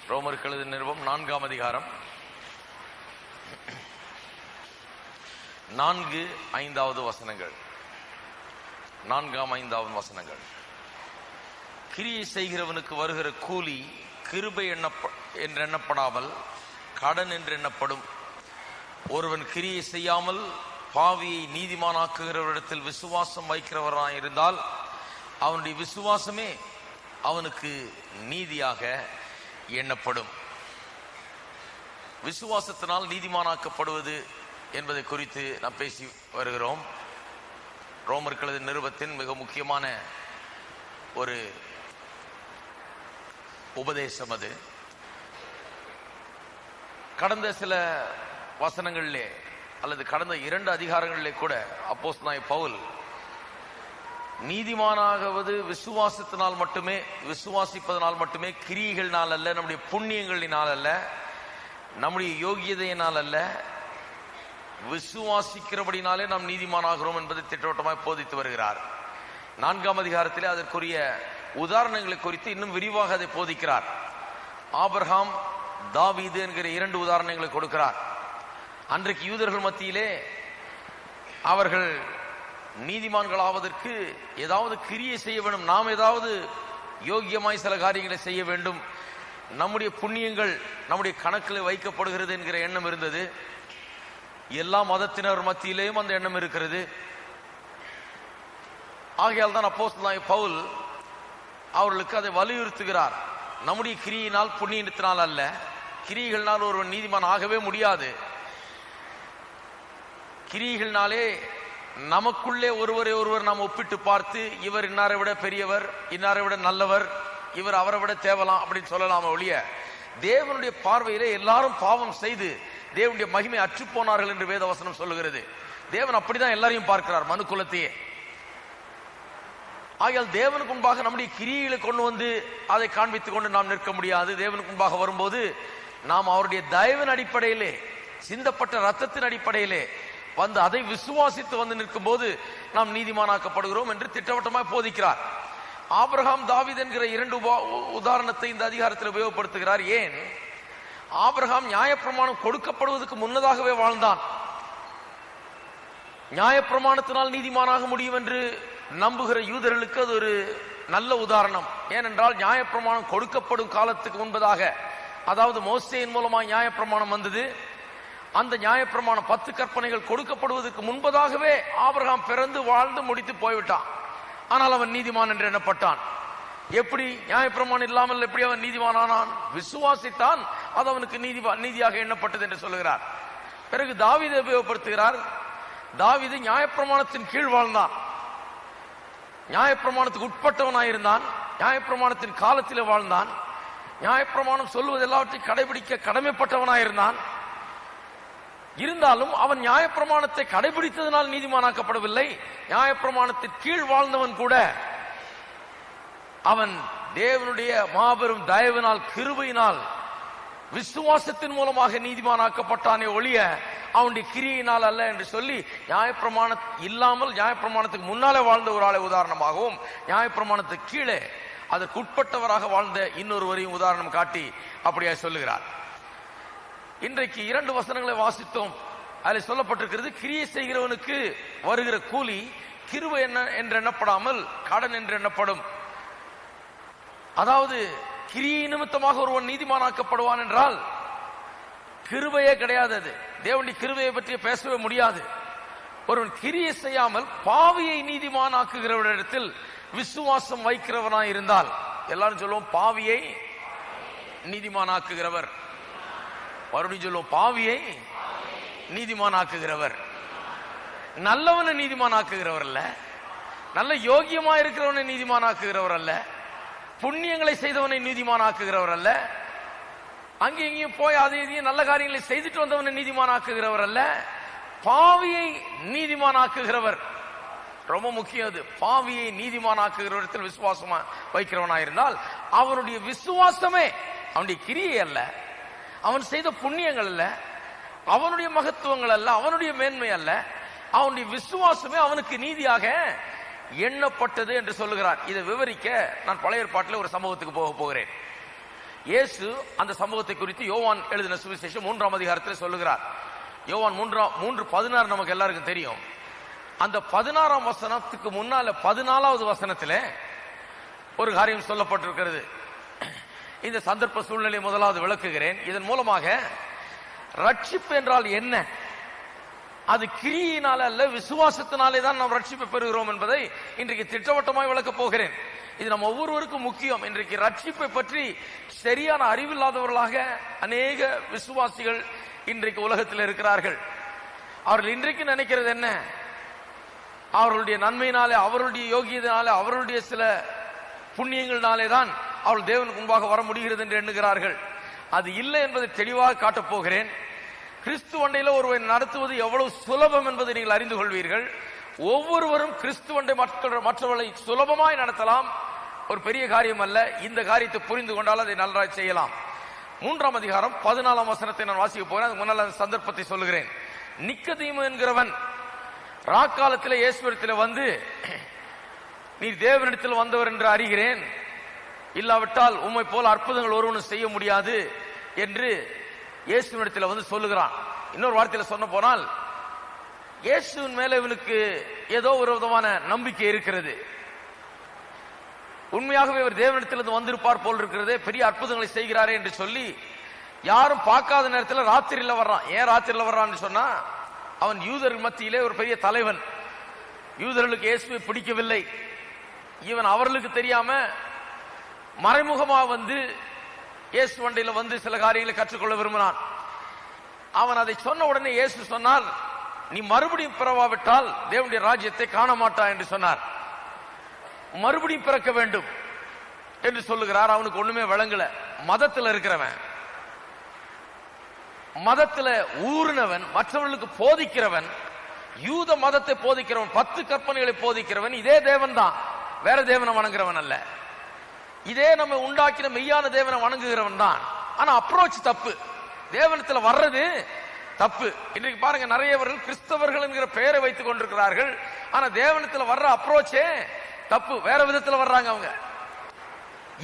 ரோமருக்கு எழுதின நிருபம் 4ஆம் அதிகாரம் 4-5 வசனங்கள். 4-5 வசனங்கள். கிரியை செய்கிறவனுக்கு வருகிற கூலி கிருபை என்று எண்ணப்படாமல் கடன் என்று எண்ணப்படும். ஒருவன் கிரியை செய்யாமல் பாவியை நீதிமானாக்குகிறவரிடத்தில் விசுவாசம் வைக்கிறவராய் இருந்தால் அவனுடைய விசுவாசமே அவனுக்கு நீதியாக எண்ணப்படும். விசுவாசத்தினால் நீதிமானாக்கப்படுவது என்பதை குறித்து நாம் பேசி வருகிறோம். ரோமருக்கு எழுதின நிருபத்தின் மிக முக்கியமான ஒரு உபதேசம் அது. கடந்த சில வசனங்களிலே அல்லது கடந்த 2 அதிகாரங்களிலே கூட அப்போஸ்தலனாகிய பவுல் நீதிமானாகுவது விசுவாசத்தினால் மட்டுமே, விசுவாசிப்பதனால் மட்டுமே, கிரியைகளினால் அல்ல, நம்முடைய புண்ணியங்களினால் அல்ல, நம்முடைய யோகியதையினால் அல்ல, விசுவாசிக்கிறபடினாலே நாம் நீதிமானாகிறோம் என்பதை திட்டவட்டமாக போதித்து வருகிறார். 4ஆம் அதிகாரத்திலே அதற்குரிய உதாரணங்களை குறித்து இன்னும் விரிவாக அதை போதிக்கிறார். ஆபிரகாம், தாவீது என்கிற 2 உதாரணங்களை கொடுக்கிறார். அன்றைக்கு யூதர்கள் மத்தியிலே அவர்கள் நீதிமான்கள் ஆவதற்கு ஏதாவது கிரியை செய்ய வேண்டும், நாம் ஏதாவது யோக்கியமாய் சில காரியங்களை செய்ய வேண்டும், நம்முடைய புண்ணியங்கள் நம்முடைய கணக்கில் வைக்கப்படுகிறது என்கிற எண்ணம் இருந்தது. எல்லா மதத்தினர் மத்தியிலேயும் அந்த எண்ணம் இருக்கிறது. ஆகையால் தான் அப்போஸ்தலனாகிய பவுல் அவர்களுக்கு அதை வலியுறுத்துகிறார். நம்முடைய கிரியினால் புண்ணியத்தினால் அல்ல, கிரியைகளினால் ஒருவன் நீதிமான் ஆகவே முடியாது. கிரியைகளினாலே நமக்குள்ளே ஒருவரை ஒருவர் நாம் ஒப்பிட்டு பார்த்து இவர் இன்னாரை விட பெரியவர், இன்னாரை விட நல்லவர், இவர் அவரை விட தேவலாம் அப்படின்னு சொல்லலாம ஒழிய, தேவனுடைய பார்வையிலே எல்லாரும் பாவம் செய்து தேவனுடைய மகிமை அற்றுப்போனார்கள் என்று வேதவசனம் சொல்லுகிறது. தேவன் அப்படிதான் எல்லாரையும் பார்க்கிறார், மனு குலத்தையே. ஆகையால் தேவனுக்கு முன்பாக நம்முடைய கிரியைகளை கொண்டு வந்து அதை காண்பித்துக் கொண்டு நாம் நிற்க முடியாது. தேவனுக்கு முன்பாக வரும்போது நாம் அவருடைய தயவின் அடிப்படையிலே, சிந்தப்பட்ட ரத்தத்தின் அடிப்படையிலே வந்து அதை விசுவாசித்து வந்து நிற்கும் போது நாம் நீதிமானாக்கப்படுகிறோம் என்று திட்டவட்டமாக போதிக்கிறார். ஆபிரகாம், தாவீது என்கிற 2 உதாரணத்தை இந்த அதிகாரத்தில் உபயோகப்படுத்துகிறார். ஏன்? ஆபிரகாம் நியாயப்பிரமாணம் கொடுக்கப்படுவதற்கு முன்னதாகவே வாழ்ந்தான். நியாயப்பிரமாணத்தினால் நீதிமானாக முடியும் என்று நம்புகிற யூதர்களுக்கு அது ஒரு நல்ல உதாரணம். ஏனென்றால் நியாயப்பிரமாணம் கொடுக்கப்படும் காலத்துக்கு முன்பதாக, அதாவது மோசேயின் மூலமாக நியாயப்பிரமாணம் வந்தது. அந்த நியாயப்பிரமாணம் 10 கற்பனைகள் கொடுக்கப்படுவதற்கு முன்பதாகவே ஆபிரகாம் பிறந்து வாழ்ந்து முடித்து போய்விட்டான். ஆனால் அவன் நீதிமான் என்று எண்ணப்பட்டான். எப்படி? நியாயப்பிரமாணம் இல்லாமல் எப்படி அவன் நீதிமான் ஆனான்? விசுவாசித்தான், அது அவனுக்கு நீதியாக எண்ணப்பட்டது என்று சொல்லுகிறார். பிறகு தாவீதை உபயோகப்படுத்துகிறார். தாவீது நியாயப்பிரமாணத்தின் கீழ் வாழ்ந்தான், நியாயப்பிரமாணத்துக்கு உட்பட்டவனாயிருந்தான், நியாயப்பிரமாணத்தின் காலத்திலே வாழ்ந்தான், நியாயப்பிரமாணம் சொல்வது எல்லாவற்றையும் கடைபிடிக்க கடமைப்பட்டவனாயிருந்தான். இருந்தாலும் அவன் நியாயப்பிரமாணத்தை கடைபிடித்ததனால் நீதிமானாக்கப்படவில்லை. நியாயப்பிரமாணத்தின் கீழ் வாழ்ந்தவன் கூட அவன் தேவனுடைய மாபெரும் தயவினால், கிருபையினால், விசுவாசத்தின் மூலமாக நீதிமானாக்கப்பட்டானே ஒழிய அவனுடைய கிரியையினால் அல்ல என்று சொல்லி நியாயப்பிரமாணம் இல்லாமல் நியாயப்பிரமாணத்துக்கு முன்னாலே வாழ்ந்த ஒரு ஆளை உதாரணமாகவும், நியாயப்பிரமாணத்துக்கு கீழே அதற்கு உட்பட்டவராக வாழ்ந்த இன்னொருவரையும் உதாரணம் காட்டி அப்படியா சொல்லுகிறார். இன்றைக்கு 2 வசனங்களை வாசித்தோம். அதில் சொல்லப்பட்டிருக்கிறது, கிரியை செய்கிறவனுக்கு வருகிற கூலி கிருபை என்று எண்ணப்படாமல் கடன் என்று எண்ணப்படும். அதாவது கிரியை நிமித்தமாக ஒருவன் நீதிமானாக்கப்படுவான் என்றால் கிருபையே கிடையாது. அது தேவனுடைய கிருபையை பற்றி பேசவே முடியாது. ஒருவன் கிரியை செய்யாமல் பாவியை நீதிமானாக்குகிறவரிடத்தில் விசுவாசம் வைக்கிறவனாய் இருந்தால், எல்லாரும் சொல்லுவோம் பாவியை நீதிமானாக்குகிறவர். மறுபடியும் சொல்லுவோம் பாவியை நீதிமானாக்குகிறவர். நல்லவனை நீதிமானாக்குகிறவர் அல்ல, நல்ல யோகியமா இருக்கிறவனை நீதிமானாக்குகிறவர் அல்ல, புண்ணியங்களை செய்தவனை நீதிமானாக்குகிறவர் அல்ல, அங்கே இங்கேயும் போய் அதை இதையும் நல்ல காரியங்களை செய்துட்டு வந்தவனை நீதிமானாக்குகிறவர் அல்ல, பாவியை நீதிமானாக்குகிறவர். ரொம்ப முக்கியம் அது. பாவியை நீதிமானாக்குகிறவரிடத்தில் விசுவாசமா வைக்கிறவனாயிருந்தால் அவனுடைய விசுவாசமே அவனுடைய கிரியை அல்ல, அவன் செய்த புண்ணியங்கள் அல்ல, அவனுடைய மகத்துவங்கள் அல்ல, அவனுடைய மேன்மை அல்ல, அவனுடைய விசுவாசமே அவனுக்கு நீதியாக எண்ணப்பட்டது என்று சொல்லுகிறார். இதை விவரிக்க நான் பழைய ஏற்பாட்டில் ஒரு சம்பவத்துக்கு போகிறேன். இயேசு அந்த சம்பவத்தை குறித்து யோவான் எழுதின சுவிசேஷம் 3ஆம் அதிகாரத்தில் சொல்லுகிறார். யோவான் 3:16 நமக்கு எல்லாருக்கும் தெரியும். அந்த 16ஆம் வசனத்துக்கு முன்னால 14வது வசனத்திலே ஒரு காரியம் சொல்லப்பட்டிருக்கிறது. இந்த சந்தர்ப்ப சூழ்நிலை முதலாவது விளக்குகிறேன். இதன் மூலமாக ரட்சிப்பு என்றால் என்ன, அது கிரியினால அல்ல விசுவாசத்தினாலே தான் நாம் ரட்சிப்பு பெறுகிறோம் என்பதை இன்றைக்கு திட்டவட்டமாய் விளக்கப் போகிறேன். இது நம்ம ஒவ்வொருவருக்கும் முக்கியம். இன்றைக்கு ரட்சிப்பை பற்றி சரியான அறிவில்லாதவர்களாக அநேக விசுவாசிகள் இன்றைக்கு உலகத்தில் இருக்கிறார்கள். அவர்கள் இன்றைக்கு நினைக்கிறது என்ன, அவர்களுடைய நன்மையினாலே, அவர்களுடைய யோகியத்தினாலே, அவர்களுடைய சில புண்ணியங்களினாலே தான் அவர்கள் தேவனுக்கு முன்பாக வர முடிகிறது என்று எண்ணுகிறார்கள். அது இல்லை என்பதை தெளிவாக காட்டப் போகிறேன். கிறிஸ்துவண்டையில ஒருவரை நடத்துவது எவ்வளவு சுலபம் என்பதை நீங்கள் அறிந்து கொள்வீர்கள். ஒவ்வொருவரும் கிறிஸ்துவண்டை மற்றவர்களை சுலபமாய் நடத்தலாம், ஒரு பெரிய காரியம் அல்ல. இந்த காரியத்தை புரிந்து கொண்டால் அதை நன்றாக செய்யலாம். 3ஆம் அதிகாரம் 14ஆம் வசனத்தை நான் வாசிக்க போகிறேன். அதுக்கு முன்னால் அந்த சந்தர்ப்பத்தை சொல்லுகிறேன். நிக்கதீமு என்கிறவன் ராக்காலத்தில் இயேசுவிடத்தில் வந்து, நீர் தேவனிடத்தில் வந்தவர் என்று அறிகிறேன், இல்லாவிட்டால் உம்மை போல அற்புதங்கள் ஒருவனும் செய்ய முடியாது என்று இயேசுவிடத்தில் வந்து சொல்லுகிறான். இன்னொரு வார்த்தையில் சொன்ன போனால், இயேசுவின் மேல இவனுக்கு ஏதோ ஒரு விதமான நம்பிக்கை இருக்கிறது. உண்மையாகவே அவர் தேவனிடத்திலிருந்து வந்திருப்பார் போல் இருக்கிறது, பெரிய அற்புதங்களை செய்கிறாரே என்று சொல்லி யாரும் பார்க்காத நேரத்தில் ராத்திரியில வர்றான். ஏன் ராத்திரியில வர்றான்னு சொன்னா, அவன் யூதர் மத்தியிலே ஒரு பெரிய தலைவன். யூதர்களுக்கு இயேசுவை பிடிக்கவில்லை. இவன் அவர்களுக்கு தெரியாம மறைமுகமாக வந்து இயேசு வண்டையில வந்து சில காரியங்களை கற்றுக்கொள்ள விரும்பினான். அவன் அதை சொன்ன உடனே இயேசு சொன்னார், நீ மறுபடியும் பிறவாவிட்டால் தேவனுடைய ராஜ்யத்தை காண மாட்டாய் என்று சொன்னார். மறுபடியும் பிறக்க வேண்டும் என்று சொல்லுகிறார். அவனுக்கு ஒண்ணுமே விளங்கல. மதத்தில் இருக்கிறவன், மதத்தில் ஊறினவன், மற்றவர்களுக்கு போதிக்கிறவன், யூத மதத்தை போதிக்கிறவன், 10 கற்பனைகளை போதிக்கிறவன் இதே தேவன் தான், வேற தேவனை வணங்குறவன் அல்ல. இதே நம்ம உண்டாக்கின மெய்யான தேவனை வணங்குகிறவன் தான். ஆனா அப்ரோச் தப்பு, தேவனத்தில் வர்றது தப்பு. இன்றைக்கு பாருங்க, நிறையவர்கள் கிறிஸ்தவர்கள் என்கிற பெயரை வைத்துக் கொண்டிருக்கிறார்கள். ஆனா தேவனத்தில் வர்ற அப்ரோச்சே தப்பு, வேற விதத்தில் வர்றாங்க அவங்க.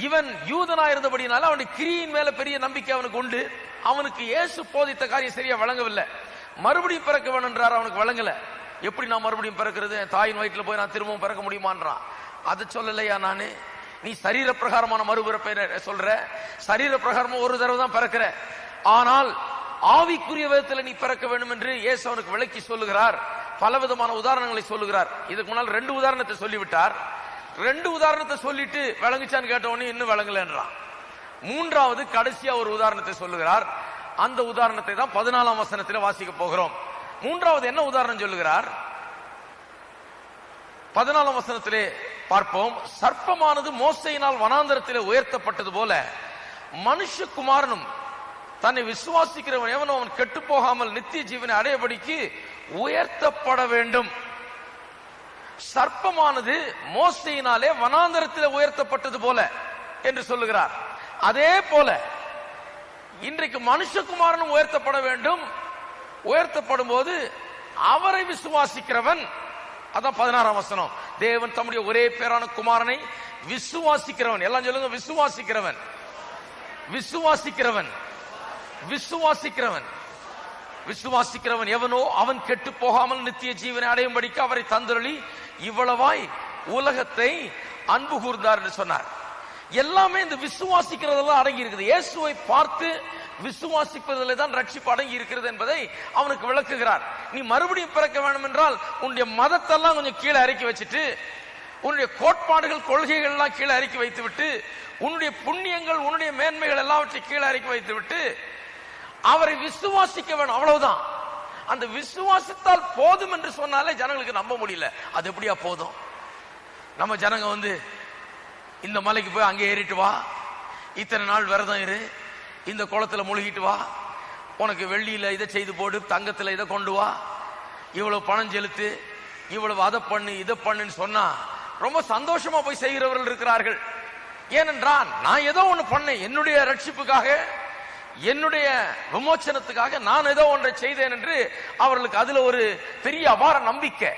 இவன் யூதனா இருந்தபடினால அவனுடைய கிரியின் மேல பெரிய நம்பிக்கை அவனுக்கு உண்டு. அவனுக்கு இயேசு போதித்த காரியம் சரியா வழங்கவில்லை. மறுபடியும் பிறக்க வேணும் என்றார், அவனுக்கு வழங்கல. எப்படி நான் மறுபடியும் பிறக்கிறது, தாயின் வயிற்றில் போய் நான் திரும்பவும் பிறக்க முடியுமான்றான். அதை சொல்லலையா நானு, நீ சரீர பிரகாரமான மறுபிறப்பை சொல்ற, சரீர பிரகாரமா ஒரு தடவை தான் பிறக்கிற, ஆனால் ஆவிக்குரிய விதத்தில் நீ பிறக்க வேண்டும் என்று இயேசு அவனுக்கு விளக்கி சொல்லுகிறார். பலவிதமான உதாரணங்களை சொல்லுகிறார். இதுக்கு முன்னால் 2 உதாரணத்தை சொல்லிவிட்டார். 2 உதாரணத்தை சொல்லிட்டு விளங்குச்சான்னு கேட்டவனே இன்னும் விளங்கலன்றான். 3வது கடைசியா ஒரு உதாரணத்தை சொல்லுகிறார். அந்த உதாரணத்தை தான் 14ஆம் வசனத்தில் வாசிக்க போகிறோம். 3வது என்ன உதாரணம் சொல்லுகிறார், 14ஆம் வசனத்திலே பார்ப்போம். சர்ப்பமானது மோசையினால் வனாந்தரத்திலே உயர்த்தப்பட்டது போல மனுஷகுமாரனும் தன்னை விசுவாசிக்கிறவன் எவனோ அவன் கெட்டு போகாமல் நித்திய ஜீவனை அடையபடிக்கு உயர்த்தப்பட வேண்டும். சர்ப்பமானது மோசையினாலே வனாந்தரத்திலே உயர்த்தப்பட்டது போல என்று சொல்லுகிறார். அதே போல இன்றைக்கு மனுஷகுமாரனும் உயர்த்தப்பட வேண்டும். உயர்த்தப்படும் போது அவரை விசுவாசிக்கிறவன், அதான் 16ஆம் வசனம், தேவன் தம்முடைய ஒரே பேரான குமாரனை விசுவாசிக்கிறவன், எல்லாம் சொல்லுங்க, விசுவாசிக்கிறவன், விசுவாசிக்கிறவன், விசுவாசிக்கிறவன், விசுவாசிக்கிறவன் எவனோ அவன் கெட்டு போகாமல் நித்திய ஜீவனை அடையும்படிக்கு அவரை தந்தருளி இவ்வளவாய் உலகத்தை அன்பு கூர்ந்தார் என்று சொன்னார். எல்லாமே இந்த விசுவாசிக்கிறதெல்லாம் அடங்கி இருக்குது. இயேசுவை பார்த்து விசுவாசிப்பதில் தான் ரட்சிப்பு அடங்கி இருக்கிறது என்பதை அவனுக்கு விளக்குகிறார். நீ மறுபடியும் பிறக்க வேண்டும் என்றால் உன்னுடைய மதத்தெல்லாம் கொஞ்சம் கீழே இறக்கி வச்சுட்டு, உன்னுடைய கோட்பாடுகள் கொள்கைகள் எல்லாம் கீழே இறக்கி வைத்து விட்டு, உன்னுடைய புண்ணியங்கள் உன்னுடைய மேன்மைகள் எல்லாவற்றையும் கீழே இறக்கி வைத்து விட்டு அவரை விசுவாசிக்க வேணும், அவ்வளவுதான். அந்த விசுவாசித்தால் போதும் என்று சொன்னாலே ஜனங்களுக்கு நம்ப முடியல. அது எப்படியா போதும்? நம்ம ஜனங்க வந்து இந்த மலைக்கு போய் அங்கே ஏறிட்டு வா, இத்தனை நாள் விரதம் இரு, இந்த குளத்துல முழுகிட்டு வா, உனக்கு வெள்ளியில இதை செய்து போடு, தங்கத்துல இதை கொண்டு வா, இவ்வளவு பணம் செலுத்து, இவ்வளவு அதை பண்ணு இதை பண்ணுன்னு சொன்னா ரொம்ப சந்தோஷமா போய் செய்கிறவர்கள் இருக்கிறார்கள். ஏனென்றால் நான் ஏதோ ஒண்ணு பண்ணேன், என்னுடைய ரட்சிப்புக்காக, என்னுடைய விமோச்சனத்துக்காக நான் ஏதோ ஒன்றை செய்தேன் என்று அவர்களுக்கு அதுல ஒரு பெரிய அபார நம்பிக்கை.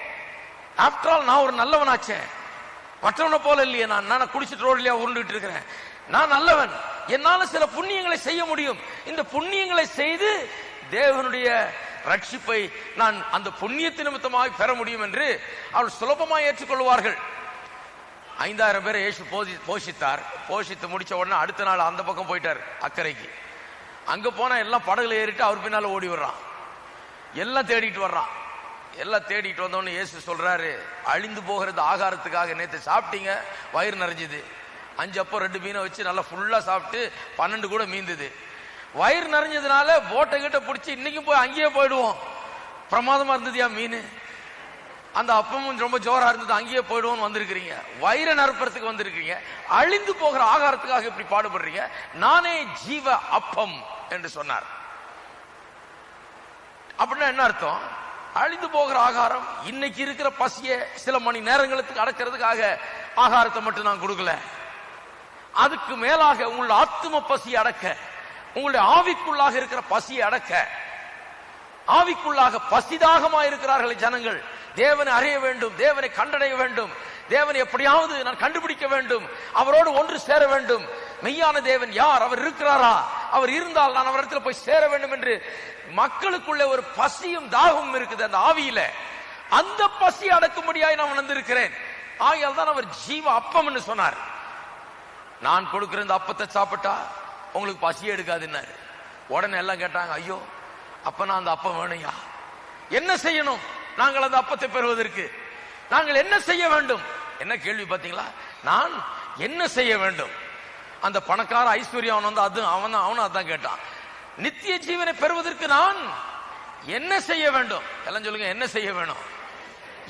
ஆஃப்டர் ஆல் நான் ஒரு நல்லவனாச்சேன், மற்றவனை போல இல்லையே, நான் குடிச்சிட்டு ரோட்லயா உருண்டுட்டு இருக்கிறேன், நான் நல்லவன், என்னால சில புண்ணியங்களை செய்ய முடியும், இந்த புண்ணியங்களை செய்து தேவனுடைய ரட்சிப்பை நான் அந்த புண்ணியத்தின் நிமித்தமாக பெற முடியும் என்று அவர்கள் சுலபமாக ஏற்றுக்கொள்வார்கள். 5000 பேரை இயேசு போஷித்தார். போஷித்து முடிச்ச உடனே அடுத்த நாள் அந்த பக்கம் போயிட்டார், அக்கறைக்கு. அங்க போனா எல்லாம் படகுல ஏறிட்டு அவர் பின்னால ஓடி வர்றான், எல்லாம் தேடிட்டு வர்றான். எல்லாம் தேடிட்டு வந்தோன்னு இயேசு சொல்றாரு, அழிந்து போகிறது ஆகாரத்துக்காக நேற்று சாப்பிட்டீங்க, வயிறு நிறைஞ்சது, 5 அப்பம் 2 மீனை வச்சு நல்லா ஃபுல்லா சாப்பிட்டு 12 கூட மீந்தது. வயிறு நிறைஞ்சதுனால போட்டை கிட்ட பிடிச்சி இன்னைக்கும் போய் அங்கேயே போயிடுவோம், பிரமாதமா இருந்ததுயா மீன், அந்த அப்பமும் ரொம்ப ஜோரா இருந்தது, அங்கேயே போயிடுவோம் வந்திருக்கிறீங்க. வயிறு நிரப்புறதுக்கு வந்திருக்கீங்க, அழிந்து போகிற ஆகாரத்துக்காக இப்படி பாடுபடுறீங்க, நானே ஜீவ அப்பம் என்று சொன்னார். அப்படின்னா என்ன அர்த்தம்? அழிந்து போகிற ஆகாரம், இன்னைக்கு இருக்கிற பசிய சில மணி நேரங்களுக்கு அடக்கிறதுக்காக ஆகாரத்தை மட்டும் நான் கொடுக்கல, அதுக்கு மேலாக உங்களுடைய ஆத்தும பசியை அடக்க, உங்களுடைய ஆவிக்குள்ளாக இருக்கிற பசியை அடக்க, ஆவிக்குள்ளாக பசிதாகமா இருக்கிறார்கள் ஜனங்கள். தேவனை அறிய வேண்டும், தேவனை கண்டடைய வேண்டும், தேவனை எப்படியாவது நான் கண்டுபிடிக்க வேண்டும், அவரோடு ஒன்று சேர வேண்டும். மெய்யான தேவன் யார், அவர் இருக்கிறாரா, அவர் இருந்தால் நான் அவரிடத்தில் போய் சேர வேண்டும் என்று மக்களுக்குள்ள ஒரு பசியும் தாகமும் இருக்குது அந்த ஆவியில. அந்த பசி அடக்கும்படியாய் நான் வந்திருக்கிறேன். ஆகையால் தான் அவர் ஜீவ அப்பம் என்று சொன்னார். நான் கொடுக்கிற இந்த அப்பத்தை சாப்பிட்டா உங்களுக்கு பசியே எடுக்காதுன்னாரு. உடனே எல்லாம் கேட்டாங்க, ஐயோ அப்ப நான் அந்த அப்பம் வேணும்யா, என்ன செய்யணும் நாங்கள் அந்த அப்பத்தை பெறுவதற்கு, நாங்கள் என்ன செய்ய வேண்டும்? என்ன கேள்வி பார்த்தீங்களா? நான் என்ன செய்ய வேண்டும்? அந்த பணக்கார ஐஸ்வர்யம் வந்து அது அவனும் அதான் கேட்டான், நித்திய ஜீவனை பெறுவதற்கு நான் என்ன செய்ய வேண்டும்? எல்லாம் சொல்லுங்க, என்ன செய்ய வேணும்?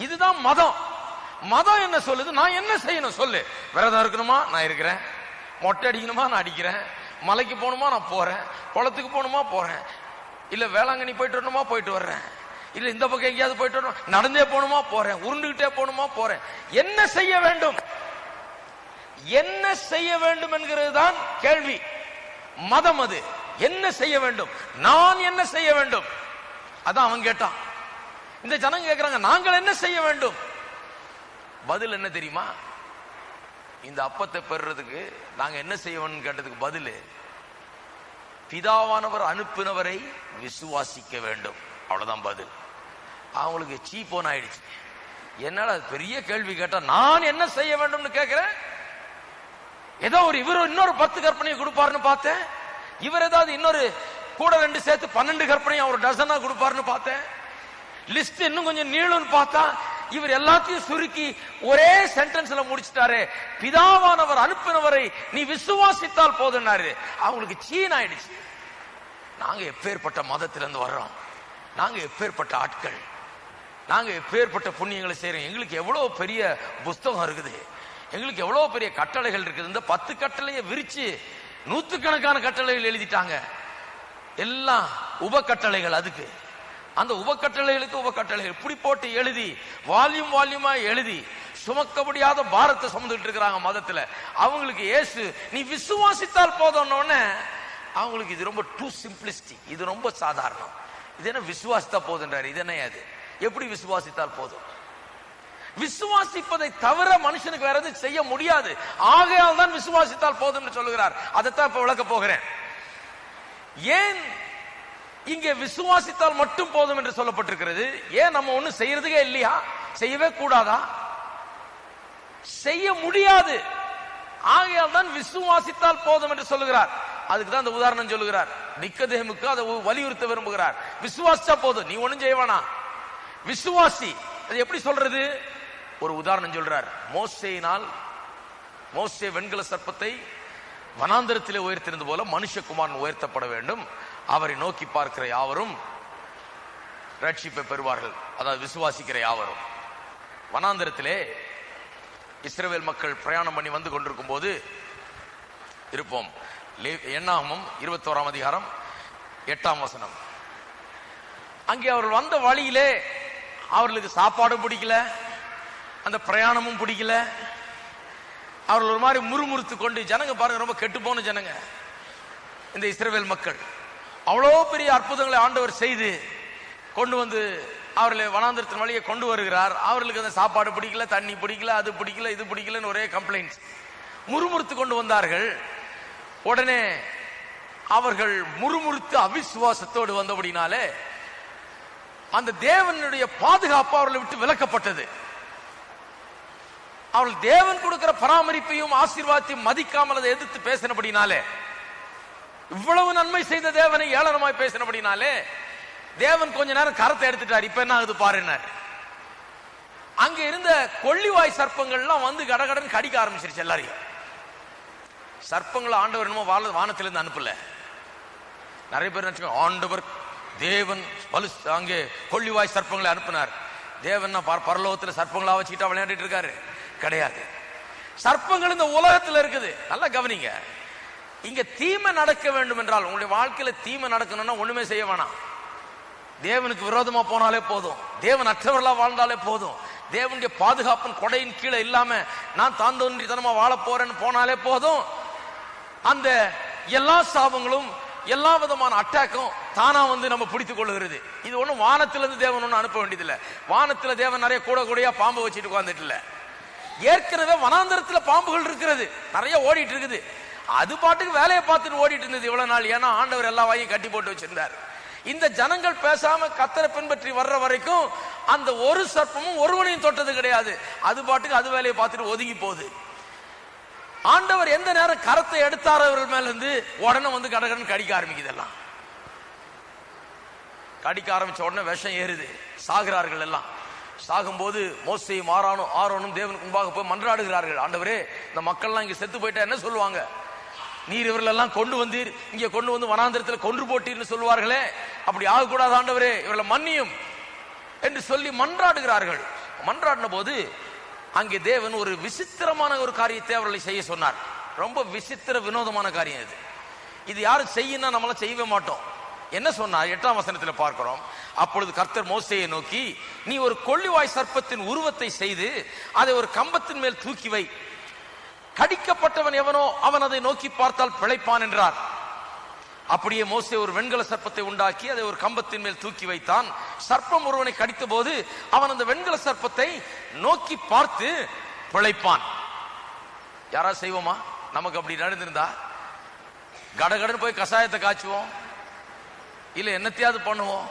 இதுதான் மதம். மதம் என்ன சொல்லுது? நான் என்ன செய்யணும் சொல்லு. விரதம் இருக்கணுமா? நான் இருக்கிறேன். மொட்டை அடிக்கணுமா? நான் அடிக்கிறேன். மலைக்கு போகணுமா? நான் போறேன். குளத்துக்கு போகணுமா? போறேன். இல்ல வேளாங்கண்ணி போயிட்டு வரணுமா? போயிட்டு வர்றேன். இல்ல இந்த பக்கம் எங்கேயாவது போயிட்டு வரணும், நடந்தே போகணுமா? போறேன். உருண்டுகிட்டே போகணுமா? போறேன். என்ன செய்ய வேண்டும்? என்ன செய்ய வேண்டும் என்கிறது தான் கேள்வி. மதம் அது. என்ன செய்ய வேண்டும்? நான் என்ன செய்ய வேண்டும்? அதான் அவன் கேட்டான். இந்த ஜனங்க கேட்கிறாங்க, நாங்கள் என்ன செய்ய வேண்டும்? பதில் என்ன தெரியுமா? இந்த அப்பத்தை பெறுறதுக்கு நாங்க என்ன செய்ய வேண்டும் கேட்டதுக்கு பதில், பிதாவானவர் அனுப்பினவரை விசுவாசிக்க வேண்டும். அவ்வளவுதான் பதில். அவங்களுக்கு சீப்போன் ஆயிடுச்சு. என்னடா பெரிய கேள்வி கேட்டா நான் என்ன செய்ய வேண்டும்னு கேட்கிறேன். ஏதோ இவர் இன்னொரு 10 கற்பனையை கொடுப்பாருன்னு பார்த்தேன். இவர் ஏதாவது இன்னொரு கூட 2 சேர்த்து 12 கற்பனையை ஒரு டசனா கொடுப்பாருன்னு பார்த்தேன். லிஸ்ட் இன்னும் கொஞ்சம் நீளும்னு பார்த்தா இவர் எல்லாத்தையும் சுருக்கி ஒரே சென்டென்ஸ்ல முடிச்சிட்டாரு. பிதாவானவர் அனுப்பினவரை நீ விசுவாசித்தால் போதுன்னாரு. அவங்களுக்கு சீன் ஆயிடுச்சு. நாங்க எப்பேற்பட்ட மதத்திலிருந்து வர்றோம், நாங்க எப்பேற்பட்ட ஆட்கள், நாங்க எப்பேற்பட்ட புண்ணியங்களை செய்யறோம், எங்களுக்கு எவ்வளவு பெரிய புஸ்தகம் இருக்குது, எங்களுக்கு எவ்வளவு பெரிய கட்டளைகள் இருக்குது. இந்த 10 கட்டளையை விரிச்சு 100கணக்கான கட்டளைகள் எழுதிட்டாங்க. எல்லாம் உபகட்டளைகள். அதுக்கு அந்த உபகட்டளைகளுக்கு உபகட்டளைகள் இப்படி போட்டு எழுதி வால்யூமா எழுதி சுமக்க முடியாத பாரத்தை சுமந்துட்டு இருக்கிறாங்க மதத்துல. அவங்களுக்கு இயேசு நீ விசுவாசித்தால் போதும்னு அவங்களுக்கு இது ரொம்ப டூ சிம்பிளிஸ்டிக், இது ரொம்ப சாதாரணம். இது என்ன விசுவாசித்தா போதுன்றாரு? இது என்ன? அது எப்படி விசுவாசித்தால் போதும்? விசுவாசிப்பதை தவிர மனுஷனுக்கு வேற எதுவும் செய்ய முடியாது. ஆகையால் தான் விசுவாசித்தால் போதும் சொல்லுகிறார். அதைத்தான் இப்ப விளக்க போகிறேன். ஏன் இங்கே விசுவாசித்தால் மட்டும் போதும் என்று சொல்லப்பட்டிருக்கிறது? ஏன் நம்ம ஒண்ணும் செய்யறதுக்கே இல்லையா? செய்யவே கூடாதா? செய்ய முடியாது. ஆகையால் தான் விசுவாசித்தால் போதும் என்று சொல்லுகிறார். அதுக்கு தான் அந்த உதாரணம் சொல்லுகிறார். நிக்கதேமுக்கு அதை வலியுறுத்த விரும்புகிறார். விசுவாசிச்சா போதும், நீ ஒண்ணும் செய்ய வேணாம், விசுவாசி. அது எப்படி சொல்றது? ஒரு உதாரணம் சொல்றார். மோசே வெண்கல சர்ப்பத்தை வனாந்தரத்திலே உயர்த்திருந்தது போல மனுஷகுமாரன் உயர்த்தப்பட வேண்டும், அவரை நோக்கி பார்க்கிற யாவரும் ரட்சிப்பை பெறுவார்கள். அதாவது விசுவாசிக்கிற யாவரும். வனாந்தரத்திலே இஸ்ரவேல் மக்கள் பிரயாணம் பண்ணி வந்து கொண்டிருக்கும் போது இருப்போம். என்னாகமம் 21ஆம் அதிகாரம் 8ஆம் வசனம். அங்கே அவர்கள் வந்த வழியிலே அவர்களுக்கு சாப்பாடும் பிடிக்கல, அந்த பிரயாணமும் பிடிக்கல. அவர்கள் ஒரு மாதிரி முறுமுறுத்து கொண்டு, ஜனங்க பாருங்க ரொம்ப கெட்டு போன ஜனங்க இந்த இஸ்ரவேல் மக்கள். அவ்வளோ பெரிய அற்புதங்களை ஆண்டவர் செய்து கொண்டு வந்து அவர்களை வனாந்தரத்தின் வழியை கொண்டு வருகிறார். அவர்களுக்கு அந்த சாப்பாடு பிடிக்கல, தண்ணி பிடிக்கல, அது பிடிக்கல, இது பிடிக்கலன்னு ஒரே கம்ப்ளைண்ட்ஸ். முறுமுறுத்து கொண்டு வந்தார்கள். உடனே அவர்கள் முறுமுறுத்து அவிசுவாசத்தோடு வந்தபடினாலே அந்த தேவனுடைய பாதுகாப்பு அவர்களை விட்டு விலக்கப்பட்டது. அவர்கள் தேவன் கொடுக்கிற பராமரிப்பையும் ஆசீர்வாதத்தையும் மதிக்காமல் அதை எதிர்த்து பேசினபடினாலே, இவ்வளவு நன்மை செய்த தேவனை ஏளனமாய் பேசினபடினாலே தேவன் கொஞ்ச நேரம் கரத்தை எடுத்துட்டார். இப்ப என்ன ஆகுது பாருன்னார். அங்க இருந்த கொள்ளிவாய் சர்ப்பங்கள்லாம் வந்து கடகடன் கடிக்க ஆரம்பிச்சிருச்சு எல்லாரையும். சர்ப்பங்களை ஆண்டவர் என்னமோ வானத்திலிருந்து அனுப்பல. நிறைய பேர் நினைச்சு ஆண்டவர் தேவன் அங்கே கொள்ளிவாய் சர்ப்பங்களை அனுப்பினார். தேவன் பரலோகத்தில் சர்ப்பங்களா வச்சுக்கிட்டா விளையாடிட்டு இருக்காரு? கிடையாது. சர்ப்பங்கள் இந்த உலகத்தில் இருக்குது. நல்லா கவனிங்க. இங்க தீமை நடக்க வேண்டும் என்றால், உங்களுடைய வாழ்க்கையில தீமை நடக்கணும்னா ஒண்ணுமே செய்ய வேணாம். தேவனுக்கு விரோதமா போனாலே போதும், தேவன் அற்றவர்களா வாழ்ந்தாலே போதும், தேவனுடைய பாதுகாப்பின் கொடையின் கீழே இல்லாம நான் தாந்தோன்றித்தனமா வாழ போறேன்னு போனாலே போதும், அந்த எல்லா சாபங்களும் எல்லா விதமான அட்டாக்கும் தானா வந்து நம்ம பிடித்துக் கொள்ளுகிறது. இது ஒண்ணும் வானத்திலிருந்து தேவன் ஒன்னும் அனுப்ப வேண்டியதில்லை. வானத்துல தேவன் நிறைய கூடையா பாம்பு வச்சுட்டு உட்கார்ந்துட்டு இல்ல. ஏற்கனவே வனாந்தரத்துல பாம்புகள் இருக்கிறது, நிறைய ஓடிட்டு இருக்குது. அது பாட்டுக்கு வேலையை பார்த்துட்டு ஓடிட்டு இருந்தது இவ்வளவு நாள். ஏன்னா ஆண்டவர் எல்லா வாயும் கட்டி போட்டு வச்சிருந்தார். இந்த ஜனங்கள் பேசாம கர்த்தரை பின்பற்றி வர்ற வரைக்கும் அந்த ஒரு சர்ப்பமும் ஒருவனையும் தொட்டது கிடையாது. அது பாட்டுக்கு அது வேலையை பார்த்துட்டு ஒதுங்கி போகுது. ஆண்டவர் எந்த நேரம் கரத்தை எடுத்தார் அவர்கள் மேல இருந்து, உடனே வந்து கடகடன் கடிக்க ஆரம்பிக்குது. எல்லாம் கடிக்க ஆரம்பிச்ச உடனே விஷம் ஏறுது, சாகிறார்கள் எல்லாம். சாகும்போது மோசேயும் ஆரோனும் தேவனுக்கு முன்பாக போய் மன்றாடுகிறார்கள். ஆண்டவரே, இந்த மக்கள்லாம் இங்க செத்து போயிட்டா என்ன சொல்லுவாங்க? நீர் இவர்களெல்லாம் கொண்டு வந்தீர், இங்க கொண்டு வந்து வனாந்திரத்தில் கொன்று போட்டீர்னு சொல்லுவார்களே, அப்படி ஆகக்கூடாது ஆண்டவரே, இவர்களை மன்னியும் என்று சொல்லி மன்றாடுகிறார்கள். மன்றாடின போது அங்கே தேவன் ஒரு விசித்திரமான ஒரு காரியத்தை அவர்களை செய்ய சொன்னார். ரொம்ப விசித்திர வினோதமான காரியம் இது. இது யாரும் செய்யணும் நம்மளாம் செய்யவே மாட்டோம். என்ன சொன்னார்? 8ஆம் வசனத்தில் பார்க்கிறோம். அப்பொழுது கர்த்தர் மோசேயை நோக்கி, நீ ஒரு கொள்ளிவாய் சர்ப்பத்தின் உருவத்தை செய்து அதை ஒரு கம்பத்தின் மேல் தூக்கி வை, கடிக்கப்பட்டவன் எவனோ அவன் அதை நோக்கி பார்த்தால் பிழைப்பான் என்றார். அப்படியே மோசே ஒரு வெண்கல சர்ப்பத்தை உண்டாக்கி அதை ஒரு கம்பத்தின் மேல் தூக்கி வைத்தான். சர்ப்பம் ஒருவனை கடித்த போது அவன் அந்த வெண்கல சர்ப்பத்தை நோக்கி பார்த்து பிழைப்பான். யாராவது செய்வோமா? நமக்கு அப்படி நடந்திருந்தா கடகடன் போய் கசாயத்தை காய்ச்சுவோம், இல்ல என்னத்தையாவது பண்ணுவோம்.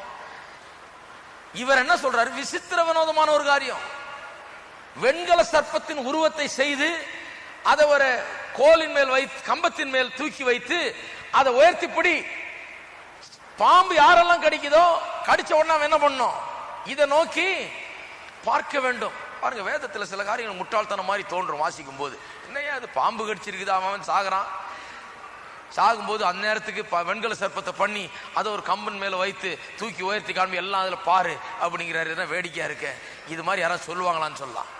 இவர் என்ன சொல்றாரு? விசித்திர வினோதமான ஒரு காரியம். வெண்கல சர்ப்பத்தின் உருவத்தை செய்து அதை ஒரு கோலின் மேல் வைத்து கம்பத்தின் மேல் தூக்கி வைத்து அதை உயர்த்தி பிடி. பாம்பு யாரெல்லாம் கடிக்குதோ கடிச்ச உடனே என்ன பண்ணும்? இதை நோக்கி பார்க்க வேண்டும். பாருங்க, வேதத்தில் சில காரியங்கள் முட்டாள்தனம் மாதிரி தோன்றும் வாசிக்கும் போது. என்னையா அது பாம்பு கடிச்சிருக்குது, அவன் சாகுறான். சாகும்போது அந்த நேரத்துக்கு வெண்கல சர்ப்பத்தை பண்ணி அதை ஒரு கம்பன் மேல வைத்து தூக்கி உயர்த்தி காண்பி, எல்லாம் அதுல பாரு அப்படிங்கிறாரு. என்ன வேடிக்கையா இருக்க? இது மாதிரி யாராவது சொல்லுவாங்களான்னு சொல்லலாம்.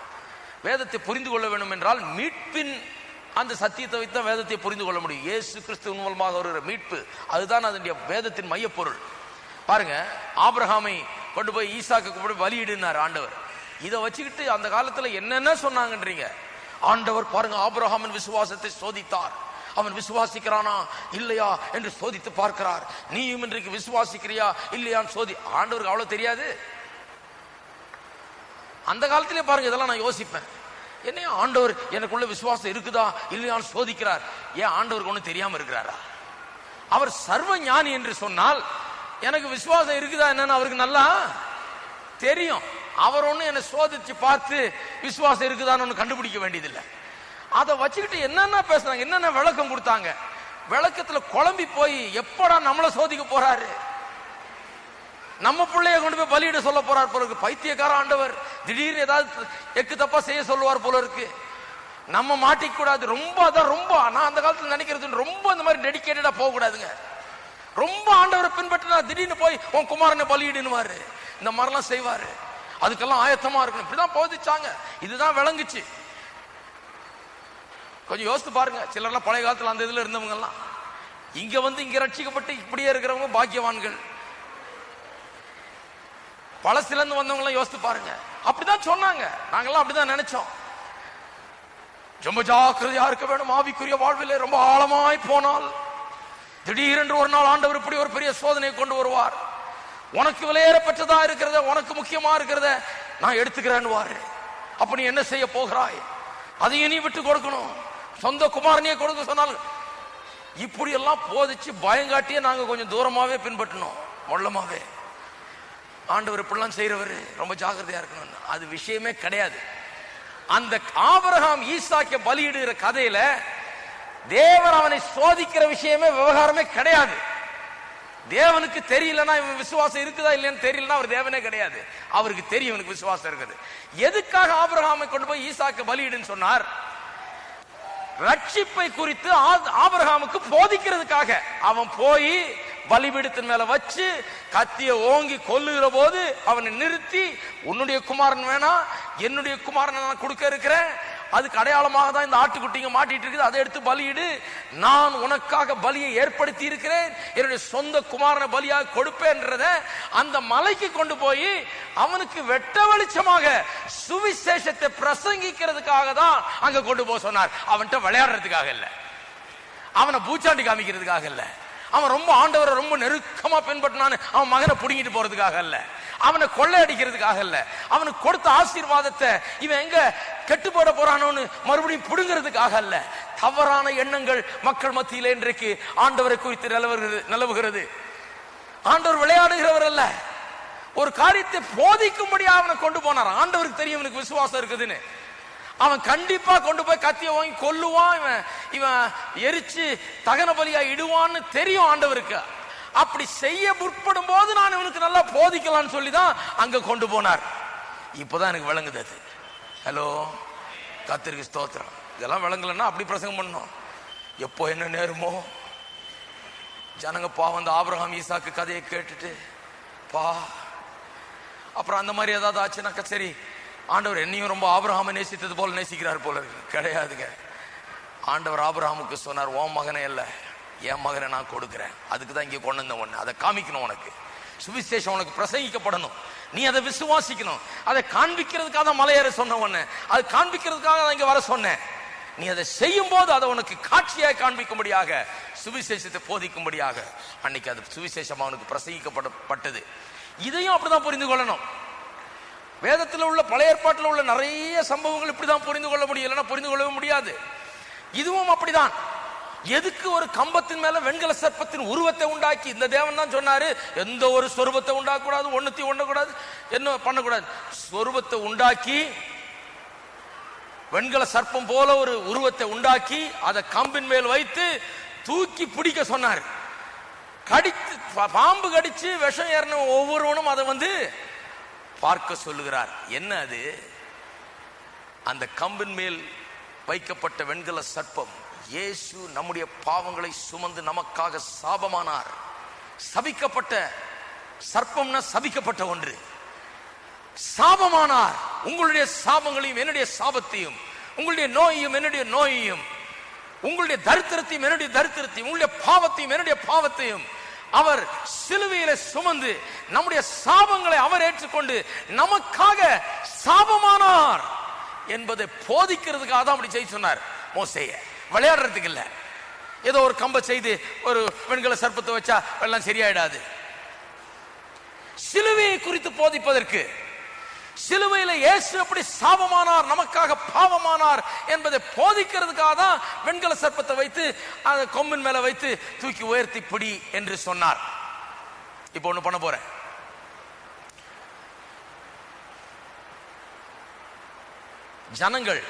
வேதத்தை புரிந்து கொள்ள வேண்டும் என்றால் மீட்பின் அந்த சத்தியத்தை வைத்து தான் வேதத்தை புரிந்து கொள்ள முடியும். இயேசு கிறிஸ்துவின் மூலமாக வருகிற மீட்பு, அதுதான் அதனுடைய வேதத்தின் மையப்பொருள். பாருங்க, ஆபிரகாமை கொண்டு போய் ஈசாக்கு போய் பலியிடுனார் ஆண்டவர். இதை வச்சுக்கிட்டு அந்த காலத்துல என்னென்ன சொன்னாங்கன்றீங்க. ஆண்டவர் பாருங்க, ஆபிரகாமின் விசுவாசத்தை சோதித்தார், அவன் விசுவாசிக்கிறானா இல்லையா என்று சோதித்து பார்க்கிறார். நீயும் இன்றைக்கு விசுவாசிக்கிறியா இல்லையான்னு சோதி. ஆண்டவருக்கு அவ்வளவு தெரியாது? அந்த காலத்திலே பாருங்க, இதெல்லாம் நான் யோசிப்பேன். என்ன ஆண்டவர் எனக்குள்ள விசுவாசம் இருக்குதா இல்லையான்னு சோதிக்கிறார். ஏன் ஆண்டவருக்கு ஒன்றும் தெரியாம இருக்கிறாரா? அவர் சர்வ ஞானி என்று சொன்னால் எனக்கு விசுவாசம் இருக்குதா என்னன்னு அவருக்கு நல்லா தெரியும். அவர் ஒண்ணு என்னை சோதிச்சு பார்த்து விசுவாசம் இருக்குதான்னு ஒண்ணு கண்டுபிடிக்க வேண்டியதில்லை. அதை வச்சுக்கிட்டு என்னென்ன பேசுறாங்க, என்னென்ன விளக்கம் கொடுத்தாங்க. விளக்கத்துல குழம்பி போய் எப்படா நம்மளை சோதிக்க போறாரு, நம்ம பிள்ளைய கொண்டு போய் பலியிட சொல்ல போறார் போல இருக்கு. பைத்தியக்கார ஆண்டவர் திடீர்னு ஏதாவது எக்கு தப்பா செய்ய சொல்லுவார் போல இருக்கு. நம்ம மாட்டிக்க கூடாது. ரொம்ப அதான் ரொம்ப நான் அந்த காலத்துல நினைக்கிறது, ரொம்ப இந்த மாதிரி டெடிகேட்டடா போக கூடாதுங்க. ரொம்ப ஆண்டவரை பின்பற்றினா திடீர்னு போய் உன் குமாரனை பலியிடுவாரு, இந்த மாதிரிலாம் செய்வாரு. அதுக்கெல்லாம் ஆயத்தமா இருக்கணும். இப்படிதான் போதிச்சாங்க, இதுதான் விளங்குச்சு. கொஞ்சம் யோசித்து பாருங்க. சிலர்லாம் பழைய காலத்துல அந்த இதுல இருந்தவங்க எல்லாம் இங்க வந்து இங்க ரட்சிக்கப்பட்டு இப்படியே இருக்கிறவங்க பாக்கியவான்கள். பழசிலிருந்து வந்தவங்க எல்லாம் யோசித்து பாருங்க. அப்படிதான் சொன்னாங்க, நாங்கெல்லாம் அப்படிதான் நினைச்சோம். ரொம்ப ஜாக்கிரதையா இருக்க வேண்டும். ஆவிக்குரிய வாழ்விலே ரொம்ப ஆழமாய் போனால் திடீரென்று ஒரு நாள் ஆண்டவர் இப்படி ஒரு பெரிய சோதனை கொண்டு வருவார். உனக்கு விலையேறப்பட்டதா இருக்கிறத, உனக்கு முக்கியமா இருக்கிறத நான் எடுத்துக்கிறேன்னு. அப்ப நீ என்ன செய்ய போகிறாய்? அதையும் நீ விட்டு கொடுக்கணும். சொந்த குமாரனையே கொடுக்க சொன்னால் இப்படி எல்லாம் போதிச்சு பயங்காட்டியே நாங்க கொஞ்சம் தூரமாவே பின்பற்றினோம், மொள்ளமாவே. ஆண்டவர் இப்படிலாம் செய்யறவர், ரொம்ப ஜாக்கிரதையா இருக்கணும். அது விஷயமே கிடையாது. அந்த ஆபிரகாம் ஈசாக்கை பலியிடுகிற கதையில தேவன் அவனை சோதிக்கிற விஷயமே விவகாரமே கிடையாது. தேவனுக்கு தெரியலன்னா இவன் விசுவாசம் இருக்குதா இல்லையான்னு தெரியலன்னா அவர் தேவனே கிடையாது. அவருக்கு தெரியும் இவனுக்கு விசுவாசம் இருக்குது. எதுக்காக ஆபிரகாமை கொண்டு போய் ஈசாக்கு பலியிடுன்னு சொன்னார்? ரட்சிப்பை குறித்து ஆபிரகாமுக்கு போதிக்கிறதுக்காக. அவன் போய் பலிபீடத்தின் மேல வச்சு கத்திய ஓங்கி கொல்லுகிற போது அவனை நிறுத்தி, உன்னுடைய குமாரன் வேணா, என்னுடைய குமாரன் நான் கொடுக்க இருக்கிறேன், அதுக்கு அடையாளமாக தான் இந்த ஆட்டுக்குட்டிங்க மாட்டிட்டு இருக்குது, அதை எடுத்து பலியிடு, நான் உனக்காக பலியை ஏற்படுத்தி இருக்கிறேன், என்னுடைய சொந்த குமாரனை பலியாக கொடுப்பேன்றத அந்த மலைக்கு கொண்டு போய் அவனுக்கு வெட்ட வெளிச்சமாக சுவிசேஷத்தை பிரசங்கிக்கிறதுக்காக தான் அங்க கொண்டு போக சொன்னார். அவன்கிட்ட விளையாடுறதுக்காக இல்ல, அவனை பூச்சாண்டி காமிக்கிறதுக்காக இல்ல, அவன் ரொம்ப ஆண்டவரை ரொம்ப நெருக்கமா பின்பற்றினான்னு அவன் மகனை புடுங்கிட்டு போறதுக்காக அல்ல, அவனை கொள்ளையடிக்கிறதுக்காக இல்ல, அவனுக்கு கொடுத்த ஆசீர்வாதத்தை இவன் எங்க கெட்டு போட போறானோன்னு மறுபடியும் புடுங்கிறதுக்காக அல்ல. தவறான எண்ணங்கள் மக்கள் மத்தியிலே இன்றைக்கு ஆண்டவரை குறித்து நிலவுகிறது. ஆண்டவர் விளையாடுகிறவர் அல்ல, ஒரு காரியத்தை போதிக்கும்படியாக அவனை கொண்டு போனார். ஆண்டவருக்கு தெரியும் இவனுக்கு விசுவாசம் இருக்குதுன்னு. அவன் கண்டிப்பா கொண்டு போய் கத்திய வாங்கி கொல்லுவான், இவன் எரிச்சு தகன பலியா இடுவான்னு தெரியும் ஆண்டவருக்கு. அப்படி செய்ய முற்படும் போது நான் இவனுக்கு நல்லா போதிக்கலாம்னு சொல்லிதான் அங்க கொண்டு போனார். இப்பதான் எனக்கு விளங்குது அது. ஹலோ, கர்த்தருக்கு ஸ்தோத்திரம். இதெல்லாம் விளங்கலன்னா அப்படி பிரசங்கம் பண்ணணும். எப்போ என்ன நேருமோ ஜனங்க பாவம் அந்த ஆபிரகாம் ஈசாக்கு கதையை கேட்டுட்டு அப்புறம் அந்த மாதிரி ஏதாவது ஆச்சுனாக்கா சரி ஆண்டவர் என்னையும் ரொம்ப ஆபிரகாமை நேசித்தது போல நேசிக்கிறார் போல இருக்கு. கிடையாதுங்க. ஆண்டவர் ஆபிரகாமுக்கு சொன்னார், உன் மகனே இல்ல என் மகனை நான் கொடுக்கிறேன். அதுக்கு தான் இங்கே கொண்டு வந்த ஒண்ணு. அதை காமிக்கணும், உனக்கு சுவிசேஷம் உனக்கு பிரசங்கிக்கப்படணும், நீ அதை விசுவாசிக்கணும். அதை காண்பிக்கிறதுக்காக தான் மலையேற சொன்ன ஒண்ணு, அது காண்பிக்கிறதுக்காக தான் இங்க வர சொன்னேன். நீ அதை செய்யும் போது அதை உனக்கு காட்சியாக காண்பிக்கும்படியாக, சுவிசேஷத்தை போதிக்கும்படியாக அன்னைக்கு அது சுவிசேஷம் அவனுக்கு பிரசங்கிக்கப்பட்டது. இதையும் அப்படிதான் புரிந்து கொள்ளணும். வேதத்தில் உள்ள பழைய ஏற்பாட்டில் உள்ள நிறைய சம்பவங்கள் இப்படிதான் புரிந்து கொள்ள முடியும், இல்லைன்னா புரிந்து கொள்ளவே முடியாது. இதுவும் அப்படிதான். எதுக்கு ஒரு கம்பத்தின் மேல வெண்கல சர்ப்பத்தின் உருவத்தை உண்டாக்கி, இந்த தேவன் தான் சொன்னாரு எந்த ஒரு சொரூபத்தை உண்டாக்க கூடாது, ஒண்ணுத்தையும் ஒண்ணக்கூடாது, என்ன பண்ணக்கூடாது, சொரூபத்தை உண்டாக்கி வெண்கல சர்ப்பம் போல ஒரு உருவத்தை உண்டாக்கி அதை கம்பின் மேல் வைத்து தூக்கி பிடிக்க சொன்னார். கடித்து பாம்பு கடிச்சு விஷம் ஏறின ஒவ்வொருவனும் அதை பார்க்க சொல்லுகிறார். என்ன அது? அந்த கம்பின் மேல் வைக்கப்பட்ட வெண்கல சர்ப்பம் இயேசு நம்முடைய பாவங்களை சுமந்து நமக்காக சாபமானார். சபிக்கப்பட்ட சர்ப்பம்னா சபிக்கப்பட்ட ஒன்று. சாபமானார். உங்களுடைய சாபங்களையும் என்னுடைய சாபத்தையும், உங்களுடைய நோயையும் என்னுடைய நோயையும், உங்களுடைய தரித்திரத்தையும் என்னுடைய தரித்திரத்தையும், உங்களுடைய பாவத்தையும் என்னுடைய பாவத்தையும் அவர் சிலுவையில சுமந்து நம்முடைய சாபங்களை அவர் ஏற்றுக்கொண்டு நமக்காக சாபமானார் என்பதை போதிக்கிறதுக்காக தான் அப்படி செய்ய சொன்னார் மோசேய. விளையாடுறதுக்கு இல்ல. ஏதோ ஒரு கம்ப செய்து ஒரு வெண்கல சர்ப்பத்தை வச்சா எல்லாம் சரியாயிடாது. சிலுவையை குறித்து போதிப்பதற்கு, சிலுவையில இயேசு எப்படி சாபமானார், நமக்காக பாவமானார் என்பதை போதிக்கிறதுக்காக தான் வெண்கல சர்ப்பத்தை வைத்து அதை கொம்பின் மேல வைத்து தூக்கி உயர்த்தி பிடி என்று சொன்னார். இப்போ ஒண்ணு பண்ண போறேன். ஜனங்கள்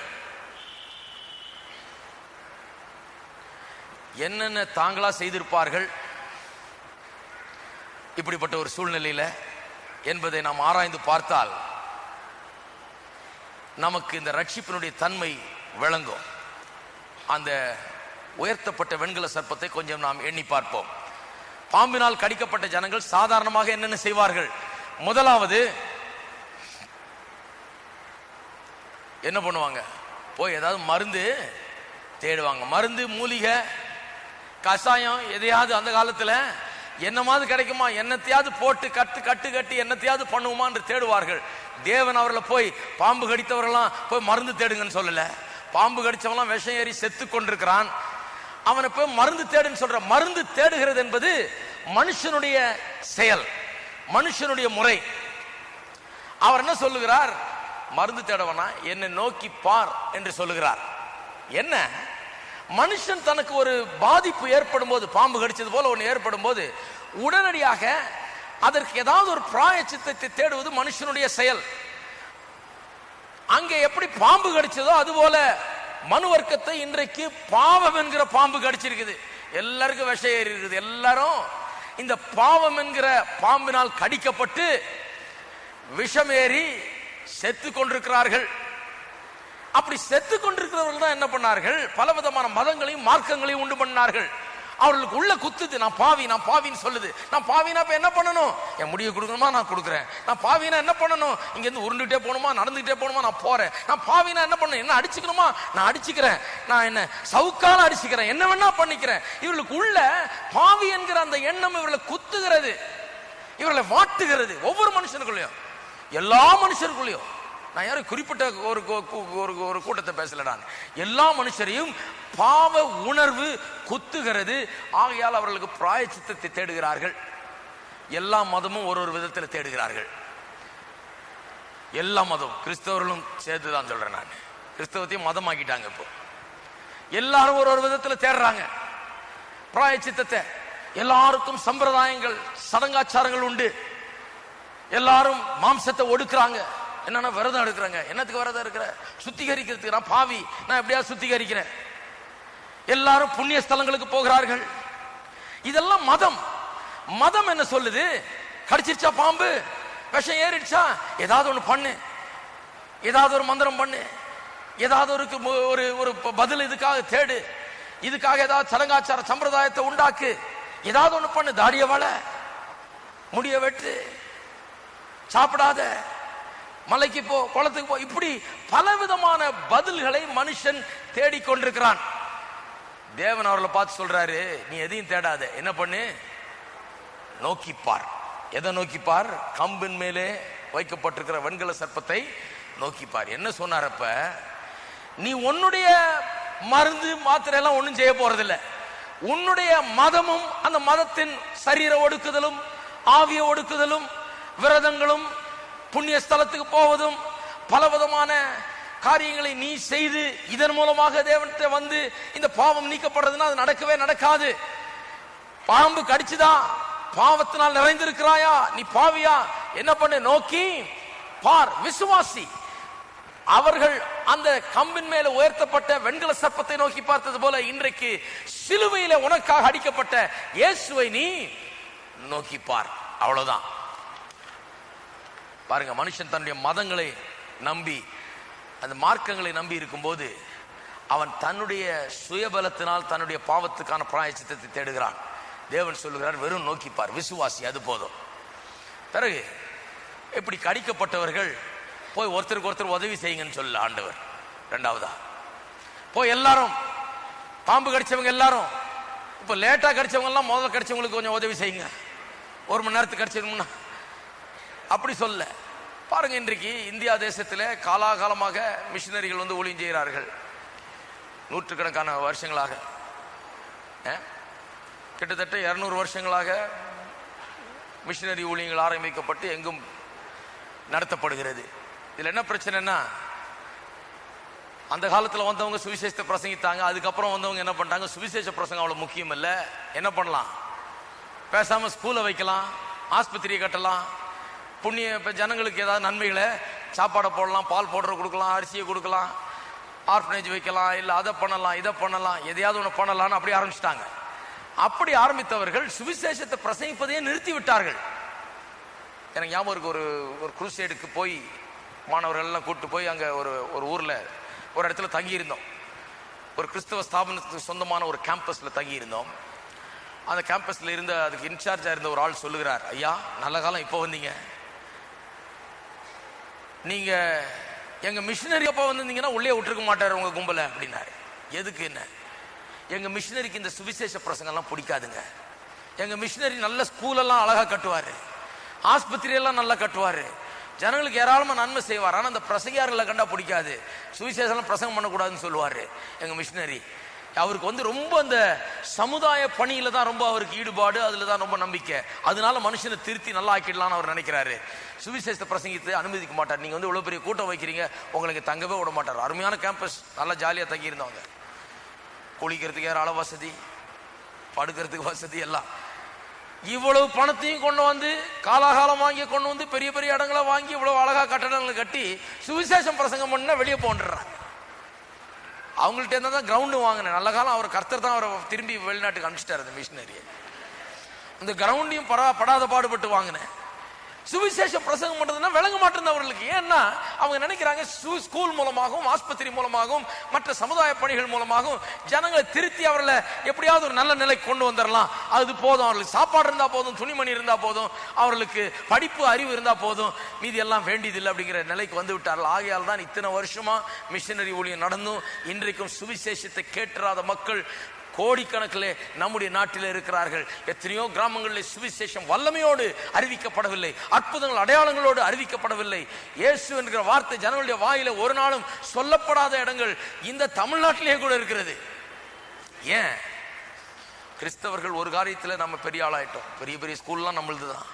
என்னென்ன தாங்களா செய்திருப்பார்கள் இப்படிப்பட்ட ஒரு சூழ்நிலையில என்பதை நாம் ஆராய்ந்து பார்த்தால் நமக்கு இந்த ரட்சிப்பினுடைய தன்மை விளங்கும். அந்த உயர்த்தப்பட்ட வெண்கல சர்ப்பத்தை கொஞ்சம் நாம் எண்ணி பார்ப்போம். பாம்பினால் கடிக்கப்பட்ட ஜனங்கள் சாதாரணமாக என்னென்ன செய்வார்கள்? முதலாவது என்ன பண்ணுவாங்க? போய் ஏதாவது மருந்து தேடுவாங்க. மருந்து, மூலிகை, கஷாயம், எதையாவது அந்த காலத்துல என்னமாவது கிடைக்குமா, என்னத்தையாவது போட்டு கட்டு என்னத்தையாவது பண்ணுவோமா என்று தேடுவார்கள். தேவன் அவர்களை போய் பாம்பு கடித்தவரெல்லாம் போய் மருந்து தேடுங்கன்னு சொல்லல. பாம்பு கடிச்சவெல்லாம் விஷம் ஏறி செத்து கொண்டிருக்கிறான், அவனை போய் மருந்து தேடுன்னு சொல்ற. மருந்து தேடுகிறது என்பது மனுஷனுடைய செயல், மனுஷனுடைய முறை. அவர் என்ன சொல்லுகிறார்? மருந்து தேடவனா என்னை நோக்கி பார் என்று சொல்லுகிறார். என்ன மனுஷன் தனக்கு ஒரு பாதிப்பு ஏற்படும் போது, பாம்பு கடிச்சது போல ஒன்று ஏற்படும் போது உடனடியாக அதற்கு ஏதாவது ஒரு பிராயச்சித்தத்தை தேடுவது மனுஷனுடைய செயல். அங்கே எப்படி பாம்பு கடிச்சதோ அதுபோல மனு வர்க்கத்தை இன்றைக்கு பாவம் என்கிற பாம்பு கடிச்சிருக்குது. எல்லாருக்கும் விஷம் ஏறி இருக்குது. எல்லாரும் இந்த பாவம் என்கிற பாம்பினால் கடிக்கப்பட்டு விஷம் ஏறி செத்து கொண்டிருக்கிறார்கள். அப்படி செத்து கொண்டிருக்கிறவர்கள் தான் என்ன பண்ணார்கள்? பலவிதமான மதங்களையும் மார்க்கங்களையும் உண்டு பண்ணார்கள். அவர்களுக்கு உள்ள குத்துது, நான் பாவி, நான் பாவின்னு சொல்லுது. நான் பாவினா இப்ப என்ன பண்ணணும்? என் முடியை கொடுக்கணுமா? நான் கொடுக்குறேன். நான் பாவினா என்ன பண்ணணும்? இங்க இருந்து உருண்டுகிட்டே போகணுமா, நடந்துகிட்டே போகணுமா? நான் போறேன். நான் பாவினா என்ன பண்ணணும்? என்ன அடிச்சுக்கணுமா? நான் அடிச்சுக்கிறேன். நான் என்ன சவுக்கால அடிச்சுக்கிறேன், என்ன வேணா பண்ணிக்கிறேன். இவர்களுக்கு உள்ள பாவி என்கிற அந்த எண்ணம் இவர்களை குத்துகிறது, இவர்களை வாட்டுகிறது. ஒவ்வொரு மனுஷனுக்குள்ளயும், எல்லா மனுஷருக்குள்ளயும். நான் யாரும் குறிப்பிட்ட ஒரு கூட்டத்தை பேசல, நான் எல்லா மனுஷரையும் பாவ உணர்வு குத்துகிறது. ஆகையால் அவர்களுக்கு பிராயச்சித்தத்தை தேடுகிறார்கள். எல்லா மதமும் ஒரு விதத்தில் தேடுகிறார்கள். எல்லா மதமும், கிறிஸ்தவர்களும் சேர்த்துதான் சொல்றேன் நான். கிறிஸ்தவத்தையும் மதமாக்கிட்டாங்க. இப்போ எல்லாரும் ஒரு விதத்தில் தேடுறாங்க பிராயச்சித்தத்தை. எல்லாருக்கும் சம்பிரதாயங்கள், சடங்காச்சாரங்கள் உண்டு. எல்லாரும் மாம்சத்தை ஒடுக்குறாங்க. என்னன்னா விரதம் எடுக்கிறாங்க. என்னத்துக்கு விரதம் இருக்கிற? சுத்திகரிக்கிறதுக்கு. நான் பாவி, நான் எப்படியா சுத்திகரிக்கிறேன். எல்லாரும் புண்ணிய ஸ்தலங்களுக்கு போகிறார்கள். இதெல்லாம் மதம். மதம் என்ன சொல்லுது? கடிச்சிருச்சா பாம்பு, விஷம் ஏறிடுச்சா, ஏதாவது ஒண்ணு பண்ணு, ஏதாவது ஒரு மந்திரம் பண்ணு, ஏதாவது ஒரு பதில் இதுக்காக தேடு, இதுக்காக ஏதாவது சடங்காச்சார சம்பிரதாயத்தை உண்டாக்கு, ஏதாவது ஒண்ணு பண்ணு. தாடிய வள, முடிய வெட்டு, சாப்பிடாத, மலைக்கு போ, குளத்துக்கு போ. இப்படி பலவிதமான பதில்களை மனுஷன் தேடிக்கொண்டிருக்கிறான். தேவன் அவர்களை பார்த்து சொல்றாரு, நீ எதையும் தேடாத, என்ன பண்ணு? நோக்கிப்பார். எதை நோக்கிப்பார்? கம்பின் மேலே வைக்கப்பட்டிருக்கிற வெண்கல சர்ப்பத்தை நோக்கிப்பார். என்ன சொன்னார்? அப்ப நீ உன்னுடைய மருந்து மாத்திரை எல்லாம் ஒன்றும் செய்ய போறதில்லை. உன்னுடைய மதமும் அந்த மதத்தின் சரீர ஒடுக்குதலும், ஆவிய ஒடுக்குதலும், விரதங்களும், புண்ணிய ஸ்தலத்துக்கு போவதும், பலவிதமான காரியங்களை நீ செய்து இதன் மூலமாக தேவன்கிட்ட வந்து இந்த பாவம் நீக்கப்படுறதுன்னா அது நடக்கவே நடக்காது. பாம்பு கடிச்சுதா, பாவத்தினால் நிறைந்திருக்கிறாயா, நீ பாவியா, என்ன பண்ணு? நோக்கி பார், விசுவாசி. அவர்கள் அந்த கம்பின் மேல உயர்த்தப்பட்ட வெண்கல சர்ப்பத்தை நோக்கி பார்த்தது போல இன்றைக்கு சிலுவையில உனக்காக அடிக்கப்பட்ட இயேசுவை நீ நோக்கி பார். அவ்வளவுதான். பாருங்க, மனுஷன் தன்னுடைய மதங்களை நம்பி, அந்த மார்க்கங்களை நம்பி இருக்கும்போது அவன் தன்னுடைய சுயபலத்தினால் தன்னுடைய பாவத்துக்கான பிராயச்சித்தத்தை தேடுகிறான். தேவன் சொல்லுகிறார், வெறும் நோக்கிப்பார், விசுவாசி, அது போதும். பிறகு இப்படி கடிக்கப்பட்டவர்கள் போய் ஒருத்தருக்கு ஒருத்தர் உதவி செய்யுங்கன்னு சொல்ல ஆண்டவர். ரெண்டாவதா போய் எல்லாரும், பாம்பு கடிச்சவங்க எல்லாரும், இப்ப லேட்டா கடிச்சவங்க எல்லாம் முதல்ல கடிச்சவங்களுக்கு கொஞ்சம் உதவி செய்யுங்க, 1 மணி நேரத்துக்கு கடிச்சிருக்கணும்னா அப்படி சொல்ல. பாருங்க, இன்றைக்கு இந்தியா தேசத்தில் காலாகாலமாக மிஷினரிகள் வந்து ஊழியம் செய்கிறார்கள். நூற்றுக்கணக்கான வருஷங்களாக, கிட்டத்தட்ட 200 வருஷங்களாக மிஷினரி ஊழியங்கள் ஆரம்பிக்கப்பட்டு எங்கும் நடத்தப்படுகிறது. இதில் என்ன பிரச்சனைன்னா, அந்த காலத்தில் வந்தவங்க சுவிசேஷத்தை பிரசங்கித்தாங்க. அதுக்கப்புறம் வந்தவங்க என்ன பண்ணிட்டாங்க? சுவிசேஷ பிரசங்கம் அவ்வளோ முக்கியம் இல்லை, என்ன பண்ணலாம், பேசாமல் ஸ்கூலை வைக்கலாம், ஆஸ்பத்திரியை கட்டலாம், புண்ணிய ஜனங்களுக்கு ஏதாவது நன்மைகளை, சாப்பாடை போடலாம், பால் பவுடர் கொடுக்கலாம், அரிசியை கொடுக்கலாம், ஆர்ஃபனேஜ் வைக்கலாம், இல்லை அதை பண்ணலாம், இதை பண்ணலாம், எதையாவது ஒன்று பண்ணலான்னு அப்படி ஆரம்பிச்சிட்டாங்க. அப்படி ஆரம்பித்தவர்கள் சுவிசேஷத்தை பிரசங்கிப்பதையே நிறுத்தி விட்டார்கள். எனக்கு ஞாபகம் இருக்கு, ஒரு குரூசேடுக்கு போய் மாணவர்கள் எல்லாம் கூப்பிட்டு போய் அங்கே ஒரு ஊரில் ஒரு இடத்துல தங்கியிருந்தோம். ஒரு கிறிஸ்தவ ஸ்தாபனத்துக்கு சொந்தமான ஒரு கேம்பஸில் தங்கியிருந்தோம். அந்த கேம்பஸில் இருந்த அதுக்கு இன்சார்ஜாக இருந்த ஒரு ஆள் சொல்லுகிறார், ஐயா, நல்ல காலம் இப்போ வந்தீங்க, நீங்க எங்க மிஷினரி அப்போ வந்திருந்தீங்கன்னா உள்ளே விட்டுருக்க மாட்டார் உங்க கும்பலை அப்படின்னாரு. எதுக்கு? என்ன, எங்க மிஷினரிக்கு இந்த சுவிசேஷ பிரசங்கம்லாம் பிடிக்காதுங்க. எங்க மிஷினரி நல்ல ஸ்கூலெல்லாம் அழகா கட்டுவாரு, ஆஸ்பத்திரியெல்லாம் நல்லா கட்டுவாரு, ஜனங்களுக்கு ஏராளமா நன்மை செய்வார். ஆனால் அந்த பிரசங்கியார்களை கண்டா பிடிக்காது, சுவிசேஷம் பிரசங்கம் பண்ணக்கூடாதுன்னு சொல்லுவாரு எங்க மிஷினரி. அவருக்கு வந்து ரொம்ப அந்த சமுதாய பணியில தான் ரொம்ப அவருக்கு ஈடுபாடு, அதுல தான் ரொம்ப நம்பிக்கை. அதனால மனுஷனை திருத்தி நல்லா ஆக்கிடலான்னு அவர் நினைக்கிறாரு. சுவிசேஷத்தை பிரசங்கித்து அனுமதிக்க மாட்டார். நீங்க வந்து இவ்வளவு பெரிய கூட்டம் வைக்கிறீங்க, உங்களுக்கு தங்கவே விட மாட்டார். அருமையான கேம்பஸ், நல்லா ஜாலியா தங்கி இருந்தவங்க. குளிக்கிறதுக்கு ஏராள வசதி, படுக்கிறதுக்கு வசதி எல்லாம். இவ்வளவு பணத்தையும் கொண்டு வந்து காலாகாலம் வாங்கி கொண்டு வந்து பெரிய பெரிய இடங்களை வாங்கி இவ்வளவு அழகா கட்டடங்களை கட்டி சுவிசேஷம் பிரசங்கம் பண்ண வெளியே போன்றாங்க. அவங்கள்ட்ட இருந்தா தான் கிரவுண்டு வாங்கினேன். நல்ல காலம் அவர் கர்த்தர் தான் அவரை திரும்பி வெளிநாட்டுக்கு அனுப்பிச்சிட்டாரு அந்த மிஷினரியை. இந்த கிரவுண்டையும் படாத பாடுபட்டு வாங்கினேன். சுவிசேஷ பிரசங்கம் பண்றதுன்னா விளங்க மாட்டேன் அவர்களுக்கு. ஏன்னா அவங்க நினைக்கிறாங்க ஸ்கூல் மூலமாகவும் ஆஸ்பத்திரி மூலமாகவும் மற்ற சமுதாய பணிகள் மூலமாகவும் ஜனங்களை திருத்தி அவர்களை எப்படியாவது ஒரு நல்ல நிலை கொண்டு வந்துடலாம், அது போதும். அவர்களுக்கு சாப்பாடு இருந்தா போதும், துணிமணி இருந்தா போதும், அவர்களுக்கு படிப்பு அறிவு இருந்தா போதும், மீதி எல்லாம் வேண்டியதில்லை அப்படிங்கிற நிலைக்கு வந்து விட்டார்கள். ஆகையால் தான் இத்தனை வருஷமா மிஷனரி ஊழியம் நடந்தும் இன்றைக்கும் சுவிசேஷத்தை கேட்டுறாத மக்கள் கோடிக்கணக்கிலே நம்முடைய நாட்டில் இருக்கிறார்கள். எத்தனையோ கிராமங்களில் சுவிசேஷம் வல்லமையோடு அறிவிக்கப்படவில்லை, அற்புதங்கள் அடையாளங்களோடு அறிவிக்கப்படவில்லை. இயேசு என்கிற வார்த்தை ஜனங்களுடைய வாயில ஒரு நாளும் சொல்லப்படாத இடங்கள் இந்த தமிழ்நாட்டிலேயே கூட இருக்கிறது. ஏன்? கிறிஸ்தவர்கள் ஒரு காரியத்தில் நம்ம பெரிய ஆளாயிட்டோம். பெரிய பெரிய ஸ்கூல்லாம் நம்மளது தான்.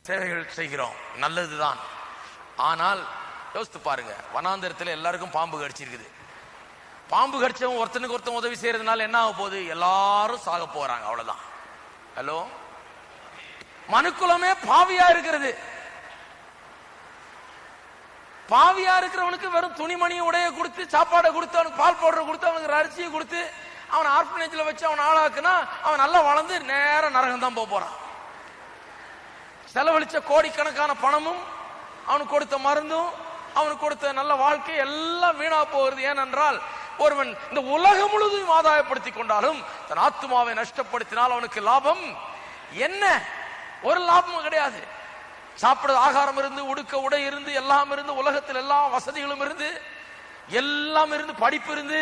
சேவைகள் செய்கிறோம், நல்லதுதான். ஆனால் யோசித்து பாருங்க, வனாந்தரத்தில் எல்லாருக்கும் பாம்பு கடிச்சிருக்குது. பாம்பு கடிச்சவன் ஒருத்தனுக்கு ஒருத்தன் உதவி செய்யறதுனால என்ன ஆக போகுது? எல்லாரும் சாக போறாங்க, அவ்வளவுதான். ஹலோ, மனுக்குலமே பாவியா இருக்கிறது. பாவியா இருக்கிறவனுக்கு வெறும் துணிமணி உடைய கொடுத்து, சாப்பாடை கொடுத்து, அவனுக்கு பால் பவுடர் கொடுத்து, அவனுக்கு அரிசியை கொடுத்து, அவன் ஆர்பனேஜ்ல வச்சு அவன் ஆளாக்குனா அவன் நல்லா வளர்ந்து நேரம் நரகம் தான் போறான். செலவழிச்ச கோடிக்கணக்கான பணமும், அவனுக்கு கொடுத்த மருந்தும், அவனுக்கு கொடுத்த நல்ல வாழ்க்கை எல்லாம் வீணா போகிறது. ஏனென்றால் ஒருவன் இந்த உலகம் முழுவதும் ஆதாயப்படுத்திக் கொண்டாலும் தன் ஆத்மாவை நஷ்டப்படுத்தினால் அவனுக்கு லாபம் என்ன? ஒரு லாபமும் கிடையாது. சாப்பிட ஆகாரம் இருந்து, உடுக்க உடை இருந்து, எல்லாம் இருந்து, உலகத்தில் எல்லா வசதிகளும் இருந்து, எல்லாம் இருந்து, படிப்பு இருந்து,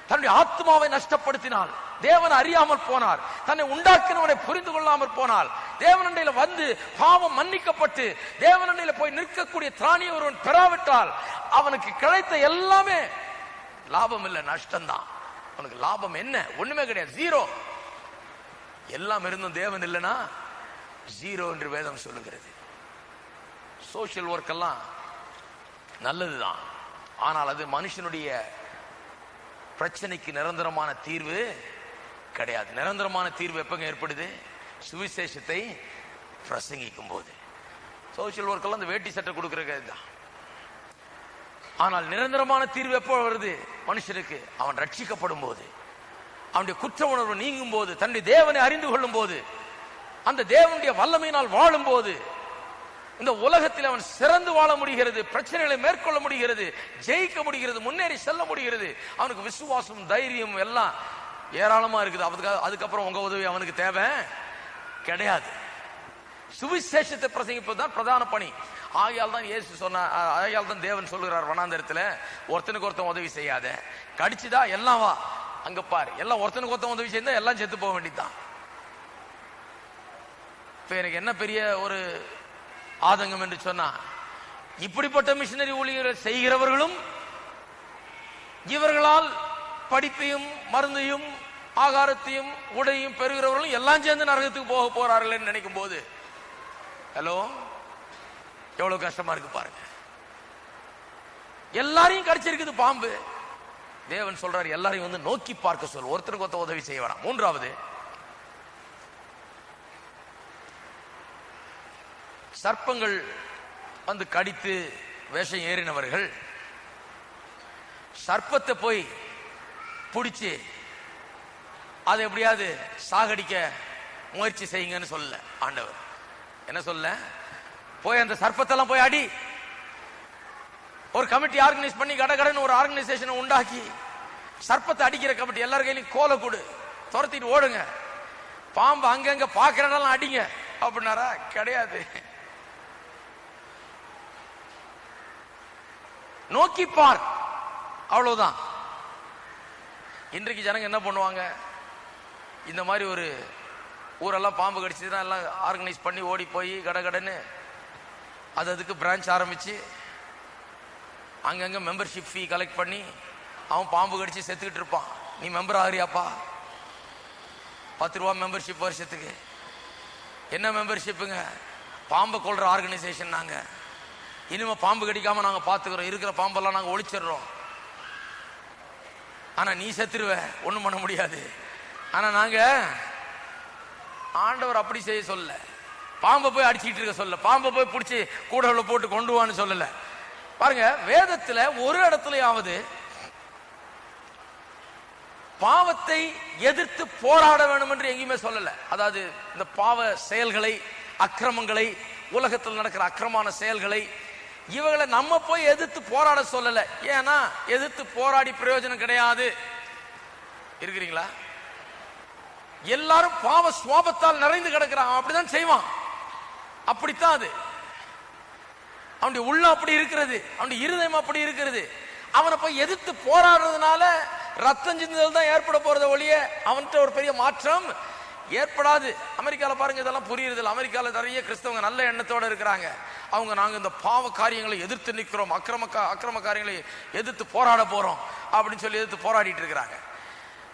தன்னுடைய ஆத்மாவை நஷ்டப்படுத்தினால், தேவனை அறியாமல் போனார், தன்னை உண்டாக்கினவனை புரிந்து கொள்ளாமல் போனால், தேவனண்டையில வந்து பாவம் மன்னிக்கப்பட்டு தேவனண்டையில போய் நிற்கக்கூடிய திராணி ஒருவன் பெறாவிட்டால் அவனுக்கு கிடைத்த எல்லாமே லாபம் இல்லை, நஷ்டம்தான். அவனுக்கு லாபம் என்ன? ஒண்ணுமே கிடையாது, ஜீரோ. எல்லாம் இருந்தும் தேவன் இல்லைன்னா ஜீரோ என்று வேதம் சொல்லுகிறது. சோசியல் ஒர்க் எல்லாம் நல்லதுதான், ஆனால் அது மனுஷனுடைய பிரச்சனைக்கு நிரந்தரமான தீர்வு கிடையாது. நிரந்தரமான தீர்வு எப்பங்க ஏற்படுது? சுவிசேஷத்தை பிரசங்கிக்கும் போது. சோசியல் ஒர்க் எல்லாம் இந்த வேட்டி சட்டை கொடுக்கறது தான். ஆனால் நிரந்தரமான தீர்வு எப்போ வருது மனுஷனுக்கு? அவன் ரட்சிக்கப்படும் போது, அவனுடைய குற்ற உணர்வு நீங்கும் போது, தன்னுடைய தேவனை அறிந்து கொள்ளும் போது, அந்த தேவனுடைய வல்லமையினால் வாழும் போது இந்த உலகத்தில் அவன் சிறந்து வாழ முடிகிறது, பிரச்சனைகளை மேற்கொள்ள முடிகிறது, ஜெயிக்க முடிகிறது, முன்னேறி செல்ல முடிகிறது. அவனுக்கு விசுவாசம், தைரியம் எல்லாம் ஏராளமா இருக்குது. அதுக்கப்புறம் உங்க உதவி அவனுக்கு தேவை கிடையாது. சுவிசேஷத்தை பிரசங்கிப்பதுதான் பிரதான பணி. ஆகையால் தான் இயேசு சொன்னார், ஆகையால் தான் தேவன் சொல்லுகிறார் வனாந்தரத்துல, ஒருத்தனுக்கு ஒருத்தன் உதவி செய்யாத, கடிச்சுதா எல்லாம் வா அங்க பாரு, எல்லாம் ஒருத்தனுக்கு ஒருத்தன் உதவி செய்தா எல்லாம் செத்து போக வேண்டியதுதான். இப்ப எனக்கு என்ன பெரிய ஒரு ஆதங்கம் என்று சொன்னா, இப்படிப்பட்ட மிஷனரி ஊழியரை செய்கிறவர்களும் இவர்களால் படிப்பையும் மருந்தையும் ஆகாரத்தையும் உடையும் பெறுகிறவர்களும் எல்லாம் சேர்ந்து நரகத்துக்கு போக போறார்கள் நினைக்கும் போது, ஹலோ, எவ்வளவு கஷ்டமா இருக்கு பாருங்க. எல்லாரையும் கடிச்சிருக்குது பாம்பு. தேவன் சொல்றாரு எல்லாரையும் வந்து நோக்கி பார்க்க சொல், ஒருத்தருக்கு ஒருத்தர் உதவி செய்ய வேணாம். மூன்றாவது, சர்ப்பங்கள் வந்து கடித்து விஷம் ஏறினவர்கள் சர்ப்பத்தை போய் பிடிச்சு அதை எப்படியாவது சாகடிக்க முயற்சி செய்யுங்கன்னு சொல்லல ஆண்டவர். என்ன சொல்ல? போய் அந்த சர்ப்பத்தெல்லாம் போய் அடி. ஒரு கமிட்டி ஆர்கனைஸ் பண்ணி கடகடன்னு ஒரு ஆர்கனைசேஷனை உண்டாக்கி சர்ப்பத்தை அடிக்கிற கமிட்டி எல்லார் கையிலும் கோலை கொடு, துரத்திட்டு ஓடுங்க, பாம்பு அங்கங்க பாக்குற இடம் அடிங்க அப்படின்னாரா? கிடையாது. நோக்கி பார், அவ்வளவுதான். இன்றைக்கு ஜனங்க என்ன பண்ணுவாங்க? இந்த மாதிரி ஒரு ஊரெல்லாம் பாம்பு கடிச்சதுன்னா எல்லாம் ஆர்கனைஸ் பண்ணி ஓடி போய் கடகடன்னு அதுக்கு பிரான்ச் ஆரம்பிச்சு அங்கங்க மெம்பர்ஷிப் ஃபீ கலெக்ட் பண்ணி அவன் பாம்பு கடிச்சு செத்துக்கிட்டு இருப்பான். நீ மெம்பர் ஆகிறியாப்பா? 10 ரூபா மெம்பர்ஷிப் வருஷத்துக்கு. என்ன மெம்பர்ஷிப்புங்க? பாம்பை கொள்ற ஆர்கனைசேஷன் நாங்க. இனிமே பாம்பு கடிக்காம நாங்க பாத்துக்கிறோம், இருக்கிற பாம்பெல்லாம் நாங்க ஒழிச்சிடுறோம். ஆனா நீ செத்துருவ, ஒண்ணும் பண்ண முடியாது. ஆனா நாங்க ஆண்டவர் அப்படி செய்ய சொல்ல, பாம்பை போய் அடிச்சுட்டு இருக்க சொல்ல, பாம்பை போய் பிடிச்சி கூட போட்டு கொண்டு வான்னு சொல்லல. பாருங்க, வேதத்துல ஒரு இடத்துலயாவது பாவத்தை எதிர்த்து போராட வேண்டும் என்று எங்கேயுமே சொல்லல. அதாவது இந்த பாவ செயல்களை, அக்கிரமங்களை, உலகத்தில் நடக்கிற அக்கிரமான செயல்களை இவங்களை நம்ம போய் எதிர்த்து போராட சொல்லல. ஏன்னா எதிர்த்து போராடி பிரயோஜனம் கிடையாது. இருக்கிறீங்களா? எல்லாரும் பாவ சுவாபத்தால் நிறைந்து கிடக்கிறான், அப்படிதான் செய்வான். அப்படித்தான் அது. அவனுடைய உள்ள அப்படி இருக்கிறது, அவனுடைய இருதயம் அப்படி இருக்கிறது. அவனை போய் எதிர்த்து போராடுறதுனால ரத்தம் சிந்துதல் தான் ஏற்பட போறத ஒழிய அவன்கிட்ட ஒரு பெரிய மாற்றம் ஏற்படாது. அமெரிக்காவில் பாருங்க, இதெல்லாம் புரியுறது. அமெரிக்காவில் நிறைய கிறிஸ்தவங்க நல்ல எண்ணத்தோட இருக்கிறாங்க. அவங்க நாங்க இந்த பாவ காரியங்களை எதிர்த்து நிற்கிறோம், அக்கிரம காரியங்களை எதிர்த்து போராட போறோம் அப்படின்னு சொல்லி எதிர்த்து போராடிட்டு இருக்கிறாங்க.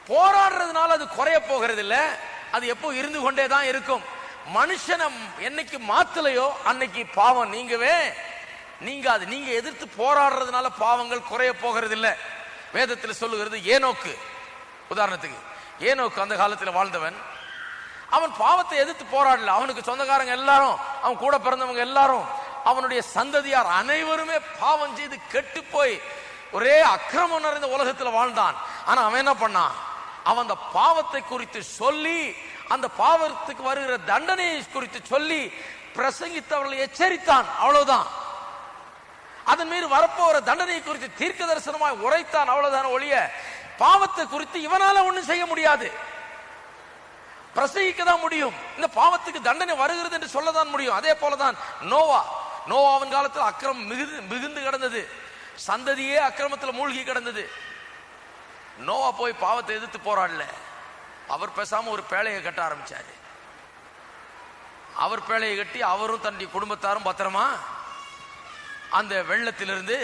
போராடுறதுனால அது குறைய போகிறது இல்ல, அது எப்போ இருந்து கொண்டே தான் இருக்கும். மனுஷனை என்னைக்கு மாத்தலையோ அன்னைக்கு பாவம் நீங்கவே நீங்காது. நீங்க எதிர்த்து போராடுறதுனால பாவங்கள் குறைய போகிறது இல்ல. வேதத்தில் சொல்லுகிறது, ஏனோக்கு உதாரணத்துக்கு, ஏனோக்கு அந்த காலத்தில் வாழ்ந்தவன். அவன் பாவத்தை எதிர்த்து போராடல. அவனுக்கு சொந்தக்காரங்க எல்லாரும், அவன் கூட பிறந்தவங்க எல்லாரும், அவனுடைய சந்ததியார் அனைவருமே பாவம் செய்து கெட்டு போய் ஒரே அக்கிரமம் நிறைந்த உலகத்தில் வாழ்ந்தான். ஆனா அவன் என்ன பண்ணான்? அவன் அந்த பாவத்தை குறித்து சொல்லி, அந்த பாவத்துக்கு வருகிற தண்டனையை குறித்து சொல்லி பிரசங்கித்தவர்களை எச்சரித்தான். அவ்வளவுதான். அதன் மீது வரப்போற தண்டனை குறித்து தீர்க்க தரிசனமாய் உரைத்தான். அவ்வளவுதான் ஒழிய பாவத்தை குறித்து இவனால ஒண்ணும் செய்ய முடியாது. பிரசங்கிக்க தான் முடியும். இந்த பாவத்துக்கு தண்டனை வருகிறது என்று சொல்லதான் முடியும். அதே போலதான் நோவாவின் காலத்தில் அக்கிரமம் மிகுந்து கிடந்தது. சந்ததியே அக்கிரமத்தில் மூழ்கி கிடந்தது. நோவா போய் பாவத்தை எதிர்த்து போராடல. அவர் பேசாம ஒரு பேழையை கட்ட ஆரம்பிச்சாரு. அவர் பேழையை கட்டி அவரும் தன்னுடைய குடும்பத்தாரும் பத்திரமா அந்த வெள்ளத்திலிருந்து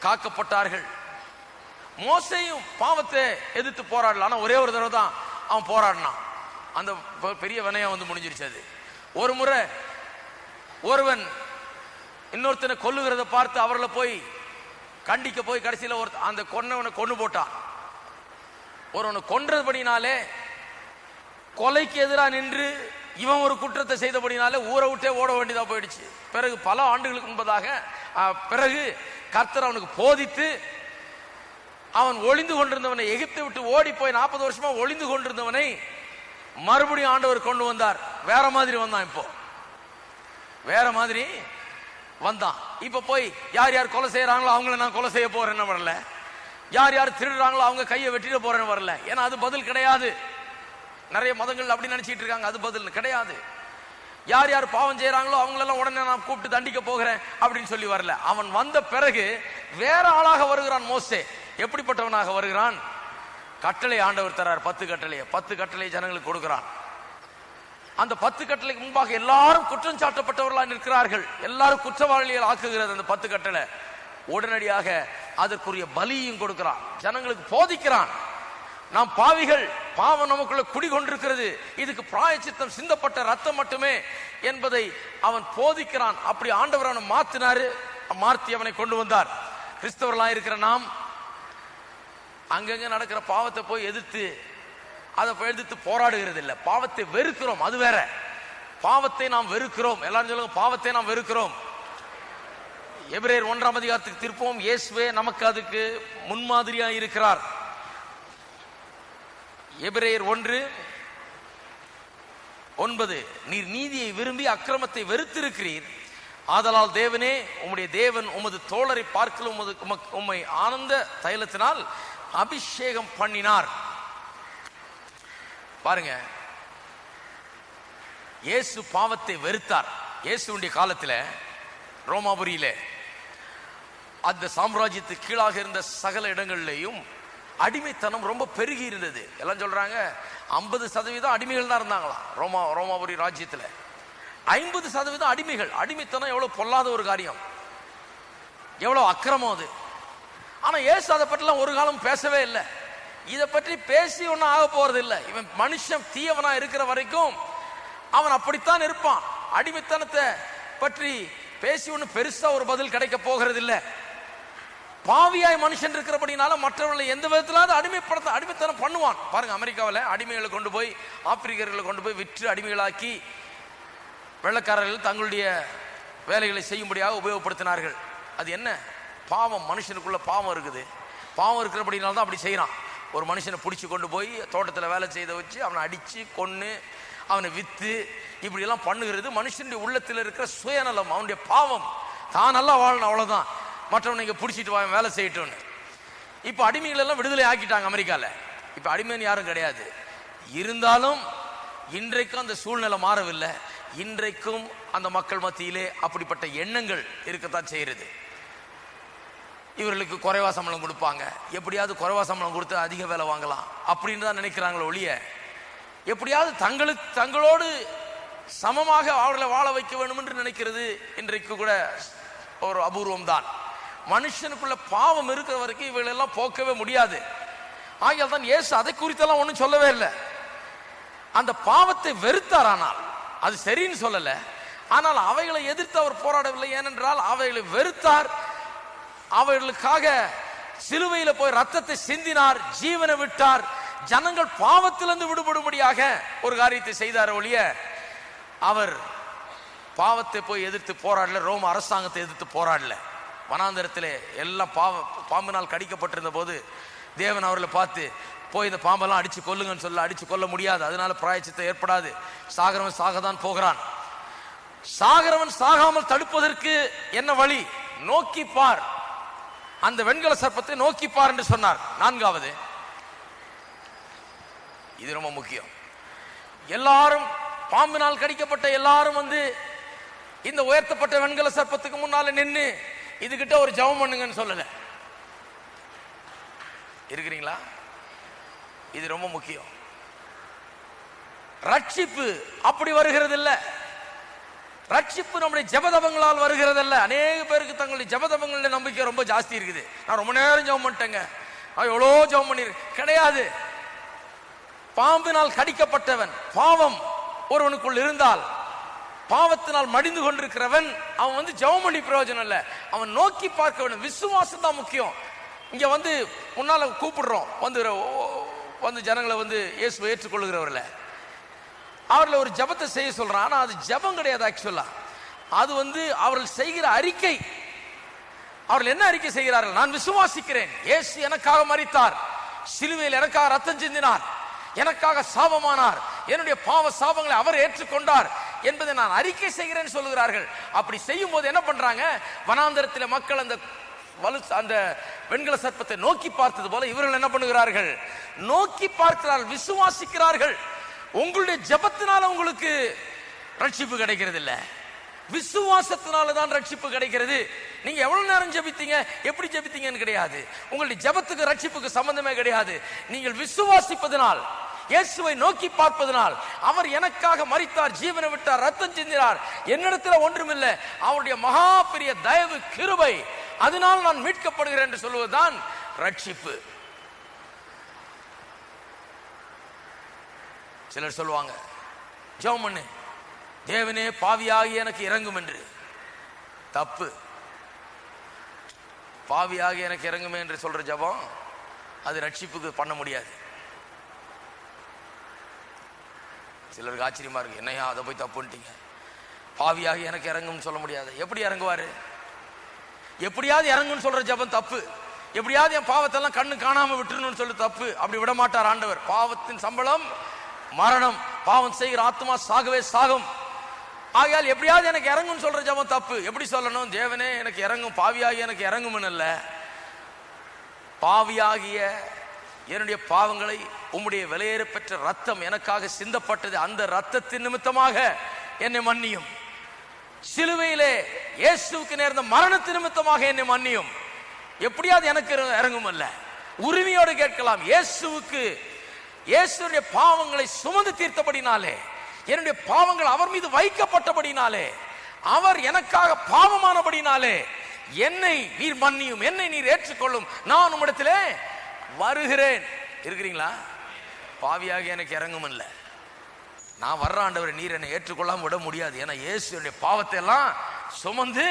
காக்கப்பட்டார்கள். மோசேயும் பாவத்தை எதிர்த்து போராடல. ஆனா ஒரே ஒரு தடவை தான் அவன் போராடினான். அந்த பெரிய வினயம் வந்து முடிஞ்சிருச்சு. அது ஒரு முறை ஒருவன் இன்னொருத்தனை கொல்லுகிறத பார்த்து அவர்களை போய் கண்டிக்க போய் கடைசியில் அந்த கொன்னவனை கொண்டு போட்டான். ஒருவனை கொன்றபடினாலே, கொலைக்கு எதிராக நின்று இவன் ஒரு குற்றத்தை செய்தபடினாலே ஊரை விட்டே ஓட வேண்டியதா போயிடுச்சு. பிறகு பல ஆண்டுகளுக்கு முன்பதாக பிறகு கர்த்தர் அவனுக்கு போதித்து, அவன் ஒளிந்து கொண்டிருந்தவனை, எகிப்தை விட்டு ஓடி போய் 40 வருஷமா ஒளிந்து கொண்டிருந்தவனை மறுபடியும் ஆண்டவர் கொண்டு வந்தார். வேற மாதிரி வந்தான். இப்போ வேற மாதிரி வந்தான். இப்ப போய் யார் யார் கொலை செய்யறாங்களோ அவங்கள நான் கொலை செய்ய போறேன்னு வரல. யார் யார் திருடுறாங்களோ அவங்க கையை வெட்டிட போறேன்னு வரல. ஏன்னா அது பதில் கிடையாது. நிறைய மதங்கள் அப்படி நினைச்சிட்டு இருக்காங்க, அது பதில் கிடையாது. யார் யார் பாவம் செய்யறாங்களோ அவங்களெல்லாம் உடனே நான் கூப்பிட்டு தண்டிக்க போகிறேன் அப்படின்னு சொல்லி வரல. அவன் வந்த பிறகு வேற ஆளாக வருகிறான். மோசே எப்படிப்பட்டவனாக வருகிறான்? கட்டளை ஆண்டவர் தரார். 10 கட்டளை ஜனங்களுக்கு கொடுக்கிறான். அந்த 10 கட்டளைக்கு முன்பாக எல்லாரும் குற்றம் சாட்டப்பட்டவர்களாக நிற்கிறார்கள். எல்லாரும் குற்றவாளிகள் ஆக்குகிறது அந்த 10 கட்டளை. உடனடியாக அதற்குரிய பலியும் கொடுக்கிறான். ஜனங்களுக்கு போதிக்கிறான். நாம் பாவிகள், பாவம் நமக்குள்ள குடிகொண்டிருக்கிறது, இதுக்கு பிராயச்சித்தம் சிந்தப்பட்ட ரத்தம் மட்டுமே என்பதை அவன் போதிக்கிறான். அப்படி ஆண்டவர் அவனை மாத்தினாரு. மாற்றி அவனை கொண்டு வந்தார். கிறிஸ்தவர்களாக இருக்கிற நாம் அங்கங்க நடக்கிற பாவத்தை போய் எதிர்த்து அதை எதிர்த்து போராடுகிறது இல்லை. பாவத்தை வெறுக்கிறோம், அது வேற. பாவத்தை நாம் வெறுக்கிறோம். எல்லாரும் சொல்லுங்க, பாவத்தை நாம் வெறுக்கிறோம். எபிரேயர் 1ஆம் அதிகாரத்துக்கு திருப்போம். இயேசுவே நமக்கு அதுக்கு முன்மாதிரியா இருக்கிறார். எபிரேயர் 1:9, நீர் நீதியை விரும்பி அக்கிரமத்தை வெறுத்திருக்கிறீர், ஆதலால் தேவனே உம்முடைய தேவன் உமது தோழரை பார்க்கலும் உம்மை ஆனந்த தைலத்தினால் அபிஷேகம் பண்ணினார். பாருங்க, இயேசு பாவத்தை வெறுத்தார். இயேசுடைய காலத்தில் ரோமாபுரியில அந்த சாம்ராஜ்யத்துக்கு கீழாக இருந்த சகல இடங்களிலேயும் அடிமைத்தனம் ரொம்ப பெருகி இருந்தது. எல்லாம் சொல்றாங்க 50% அடிமைகள் தான் இருந்தாங்களாம் ரோமாபுரி ராஜ்யத்தில். 50% அடிமைகள். அடிமைத்தனம் எவ்வளவு பொல்லாத ஒரு காரியம், எவ்வளவு அக்கிரமம் அது. ஆனா இயேசு அதை பற்றிலாம் ஒரு காலம் பேசவே இல்லை. இதை பற்றி பேசி ஒன்னும் ஆக போறது இல்லை. இவன் மனுஷன் தீயவனா இருக்கிற வரைக்கும் அவன் அப்படித்தான் இருப்பான். அடிமைத்தனத்தை பற்றி பேசி ஒண்ணு பெருசா ஒரு பதில் கிடைக்க போகிறது இல்லை. பாவியாய் மனுஷன் இருக்கிறபடினால மற்றவர்களை எந்த விதத்திலாவது அடிமைத்தனம் பண்ணுவான். பாருங்க, அமெரிக்காவில் அடிமைகளை கொண்டு போய் ஆப்பிரிக்கர்களை கொண்டு போய் விற்று அடிமைகளாக்கி வெள்ளைக்காரர்கள் தங்களுடைய வேலைகளை செய்யும்படியாக உபயோகப்படுத்தினார்கள். அது என்ன பாவம்? மனுஷனுக்குள்ள பாவம் இருக்குது. பாவம் இருக்கிறபடினால தான் அப்படி செய்யறான். ஒரு மனுஷனை பிடிச்சி கொண்டு போய் தோட்டத்தில் வேலை செய்த வச்சு அவனை அடிச்சு கொன்னு அவனை வித்து இப்படி எல்லாம் பண்ணுகிறது மனுஷனுடைய உள்ளத்தில் இருக்கிற சுயநலம், அவனுடைய பாவம். தான் நல்லா வாழணும், அவ்வளவுதான். மற்றவனை இங்க பிடிச்சிட்டு வேலை செய்யட்டும்னு. இப்ப அடிமைகள் எல்லாம் விடுதலை ஆக்கிட்டாங்க அமெரிக்கால. இப்ப அடிமைன்னு யாரும் கிடையாது. இருந்தாலும் இன்றைக்கும் அந்த சூழ்நிலை மாறவில்லை. இன்றைக்கும் அந்த மக்கள் மத்தியிலே அப்படிப்பட்ட எண்ணங்கள் இருக்கத்தான் செய்கிறது. இவர்களுக்கு குறைவா சம்பளம் கொடுப்பாங்க, எப்படியாவது குறைவா சம்பளம் கொடுத்து அதிக வேலை வாங்கலாம் அப்படின்னு தான் நினைக்கிறாங்களே ஒழிய, எப்படியாவது தங்களோடு சமமாக அவர்களை வாழ வைக்க வேண்டும் என்று நினைக்கிறது இன்றைக்கு கூட ஒரு அபூர்வம் தான். மனுஷனுக்குள்ள பாவம் இருக்கிற வரைக்கும் இவைகளெல்லாம் போக்கவே முடியாது. ஆகையால் தான் இயேசு அதை குறித்தெல்லாம் ஒன்றும் சொல்லவே இல்லை. அந்த பாவத்தை வெறுத்தார். ஆனால் அது சரின்னு சொல்லல. ஆனால் அவைகளை எதிர்த்து அவர் போராடவில்லை. ஏனென்றால் அவைகளை வெறுத்தார். அவர்களுக்காக சிலுவையில போய் ரத்தத்தை சிந்தினார், ஜீவனை விட்டார். ஜனங்கள் பாவத்திலிருந்து விடுபடும்படியாக ஒரு காரியத்தை செய்தார் ஒழிய அவர் பாவத்தை போய் எதிர்த்து போராடல. ரோம அரசாங்கத்தை எதிர்த்து போராடல. வனாந்தரத்திலே எல்லாம் பாம்பினால் கடிக்கப்பட்டிருந்த போது தேவன் அவர்களை பார்த்து போய் இந்த பாம்பெல்லாம் அடிச்சு கொல்லுங்கன்னு சொல்ல, அடிச்சு கொல்ல முடியாது, அதனால பிராயச்சித்தம் ஏற்படாது, சாகிறவன் சாகதான் போகிறான். சாகிறவன் சாகாமல் தடுப்பதற்கு என்ன வழி? நோக்கி பார், அந்த வெண்கல சர்ப்பத்தை நோக்கி பார் என்று சொன்னார். 4வது, இது ரொம்ப முக்கியம். எல்லாரும் பாம்பினால் கடிக்கப்பட்ட எல்லாரும் இந்த உயர்த்தப்பட்ட வெண்கல சர்ப்பத்துக்கு முன்னால நின்று இதுகிட்ட ஒரு ஜெபம் பண்ணுங்கன்னு சொல்லல. இருக்கிறீங்களா? இது ரொம்ப முக்கியம். ரட்சிப்பு அப்படி வருகிறது இல்ல. ரட்சிப்பு நம்முடைய ஜெபதபங்களால் வருகிறது அல்ல. அநேக பேருக்கு தங்களுடைய ஜெபதபங்களுடைய நம்பிக்கை ரொம்ப ஜாஸ்தி இருக்குது. நான் ரொம்ப நேரம் ஜெபம் பண்ணிட்டேங்க, எவ்வளோ ஜெபம் பண்ணிருக்கேன். கிடையாது. பாம்பினால் கடிக்கப்பட்டவன், பாவம் ஒருவனுக்குள் இருந்தால், பாவத்தினால் மடிந்து கொண்டிருக்கிறவன் அவன் ஜெபம் பண்ணி பிரயோஜனம் இல்ல. அவன் நோக்கி பார்க்க வேண்டும். விசுவாசம் தான் முக்கியம். இங்க முன்னால கூப்பிடுறோம், ஜனங்களை இயேசுவை ஏற்றுக்கொள்ளுகிறவர்ல அவர்களை ஒரு ஜெபத்தை செய்ய சொல்றான். ஆனா அது ஜெபம் கிடையாது. ஆக்சுவலா அது அவர்கள் செய்கிற அறிக்கை. அவர்கள் என்ன அறிக்கை செய்கிறார்கள்? நான் விசுவாசிக்கிறேன், இயேசு எனக்காக மரித்தார், சிலுவையில் எனக்காக ரத்தம் சிந்தினார், எனக்காக சாபமானார், என்னுடைய பாவ சாபங்களை அவர் ஏற்றுக்கொண்டார் என்பதை நான் அறிக்கை செய்கிறேன் சொல்லுகிறார்கள். அப்படி செய்யும் போது என்ன பண்றாங்க? வனாந்தரத்தில் மக்கள் அந்த வெண்கல சர்ப்பத்தை நோக்கி பார்த்தது போல இவர்கள் என்ன பண்ணுகிறார்கள்? நோக்கி பார்க்கிறார்கள், விசுவாசிக்கிறார்கள். உங்களுடைய ஜெபத்தினால உங்களுக்கு ரட்சிப்பு கிடைக்கிறது இல்ல, விசுவாசத்தினால தான் ரட்சிப்பு கிடைக்கிறது. நீங்க எவ்வளவு நேரம் ஜெபித்தீங்க, எப்படி ஜெபித்தீங்கன்னு கிடையாது. உங்களுடைய ஜெபத்துக்கு ரட்சிப்புக்கு சம்பந்தமே கிடையாது. நீங்கள் விசுவாசிப்பதனால், இயேசுவை நோக்கி பார்ப்பதனால், அவர் எனக்காக மரித்தார், ஜீவனை விட்டார், ரத்தம் சிந்தினார், என்னிடத்தில் ஒன்றுமில்லை, அவருடைய மகா பெரிய தயவு கிருபை, அதனால் நான் மீட்கப்படுகிறேன் என்று சொல்வதுதான் ரட்சிப்பு. சிலர் சொல்லுவாங்க, ஜெபம் பண்ணு, தேவனே பாவியாகி எனக்கு இறங்கும் என்று. தப்பு. பாவியாகி எனக்கு இறங்குமே என்று சொல்ற ஜெபம் அது ரட்சிப்புக்கு பண்ண முடியாது. சிலருக்கு ஆச்சரியமா இருக்கு, என்னையா அதை போய் தப்புன்ட்டீங்க, பாவியாகி எனக்கு இறங்கும்னு சொல்ல முடியாது. எப்படி இறங்குவாரு? எப்படியாவது இறங்குன்னு சொல்ற ஜெபம் தப்பு. எப்படியாவது என் பாவத்தெல்லாம் கண்ணு காணாம விட்டுருன்னு சொல்லி தப்பு. அப்படி விட மாட்டார் ஆண்டவர். பாவத்தின் சம்பளம் மரணம், பாவம் செய்கிற ஆத்மா சாகவே சாகும். ஆகையால் எப்படியாவது எனக்கு இறங்குன்னு சொல்ற ஜெபம் தப்பு. எப்படி சொல்லணும்? தேவனே எனக்கு இறங்கும், பாவியாகி எனக்கு இறங்கும்னு அல்ல. பாவியாகிய என்னுடைய பாவங்களை உம்முடைய விலையேற பெற்ற ரத்தம் எனக்காக சிந்தப்பட்டது, அந்த ரத்தத்தின் நிமித்தமாக என்னை மன்னியும். சிலுவையிலே இயேசுவுக்கு நேர்ந்த மரணத்தின் நிமித்தமாக என்னை மன்னியும். எப்படியாவது எனக்கு இறங்கும் அல்ல. உரிமையோடு கேட்கலாம். இயேசுடைய பாவங்களை சுமந்து தீர்த்தபடினாலே, என்னுடைய பாவங்கள் அவர் மீது வைக்கப்பட்டபடினாலே, அவர் எனக்காக பாவமானபடினாலே என்னை நீர் மன்னியும், என்னை நீர் ஏற்றுக்கொள்ளும், நான் உம்மிடத்திலே வருகிறேன். இருக்கிறீங்களா? பாவியாக எனக்கு இறங்கும் இல்ல. நான் வர்ற ஆண்டவரை நீர் என்னை ஏற்றுக்கொள்ளாம விட முடியாது. ஏன்னா இயேசுடைய பாவத்தை எல்லாம் சுமந்து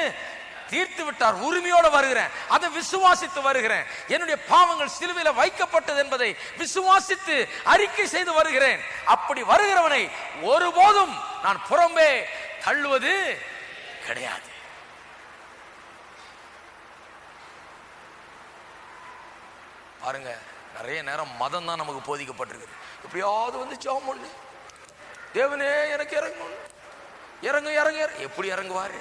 தீர்த்து விட்டார். உரிமையோட வருகிறேன், அதை விசுவாசித்து வருகிறேன். என்னுடைய பாவங்கள் சிலுவையில் வைக்கப்பட்டது என்பதை விசுவாசித்து அறிக்கை செய்து வருகிறேன். அப்படி வருகிறவனை ஒருபோதும் நான் புறம்பே தள்ளுவது கிடையாது. பாருங்க, நிறைய நேரம் மதம் தான் நமக்கு போதிக்கப்பட்டிருக்கு. எப்படியாவது வந்து ஜெபம் பண்ணு, தேவனே எனக்கு இறங்கும், இறங்கு இறங்கு. எப்படி இறங்குவாரு?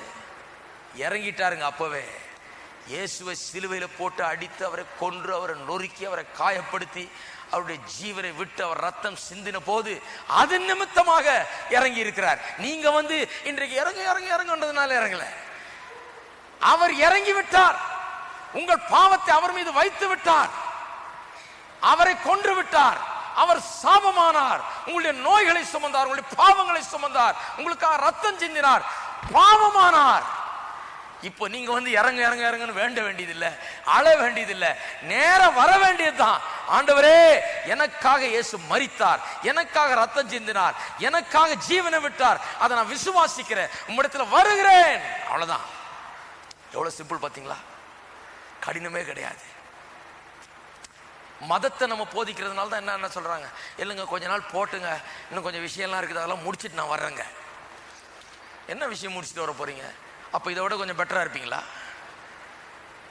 இறங்கிட்டாருங்க. அப்பவே இயேசுவை சிலுவையில போட்டு அடித்து, அவரை கொன்று, அவரை நொறுக்கி, அவரை காயப்படுத்தி, அவருடைய ஜீவனை விட்டு அவர் ரத்தம் சிந்தின போது அது நிமித்தமாக இறங்கி இருக்கிறார். நீங்க வந்து இன்றைக்கு இறங்கு இறங்கு இறங்குன்றதுனால இறங்கல. அவர் இறங்கி விட்டார். உங்கள் பாவத்தை அவர் மீது வைத்து விட்டார். அவரை கொன்று விட்டார். அவர் சாபமானார். உங்களுடைய நோய்களை சுமந்தார், உங்களுடைய பாவங்களை சுமந்தார், உங்களுக்காக ரத்தம் சிந்தினார், பாவமானார். இப்போ நீங்க வந்து இறங்கு இறங்கு இறங்குன்னு வேண்ட வேண்டியதில்லை, அழ வேண்டியதில்லை, நேரம் வர வேண்டியதுதான். ஆண்டவரே, எனக்காக இயேசு மரித்தார், எனக்காக ரத்தம் சிந்தினார், எனக்காக ஜீவனை விட்டார், அதை நான் விசுவாசிக்கிறேன், உம்மிடத்துல வருகிறேன். அவ்வளவுதான். எவ்வளவு சிம்பிள் பாத்தீங்களா? கடினமே கிடையாது. மதத்தை நம்ம போதிக்கிறதுனால தான் என்ன சொல்றாங்க, இல்லைங்க கொஞ்ச நாள் போட்டுங்க, இன்னும் கொஞ்சம் விஷயம்லாம் இருக்குது, அதெல்லாம் முடிச்சுட்டு நான் வர்றேங்க. என்ன விஷயம் முடிச்சுட்டு வர போறீங்க? அப்போ இதை விட கொஞ்சம் பெட்டரா இருப்பீங்களா?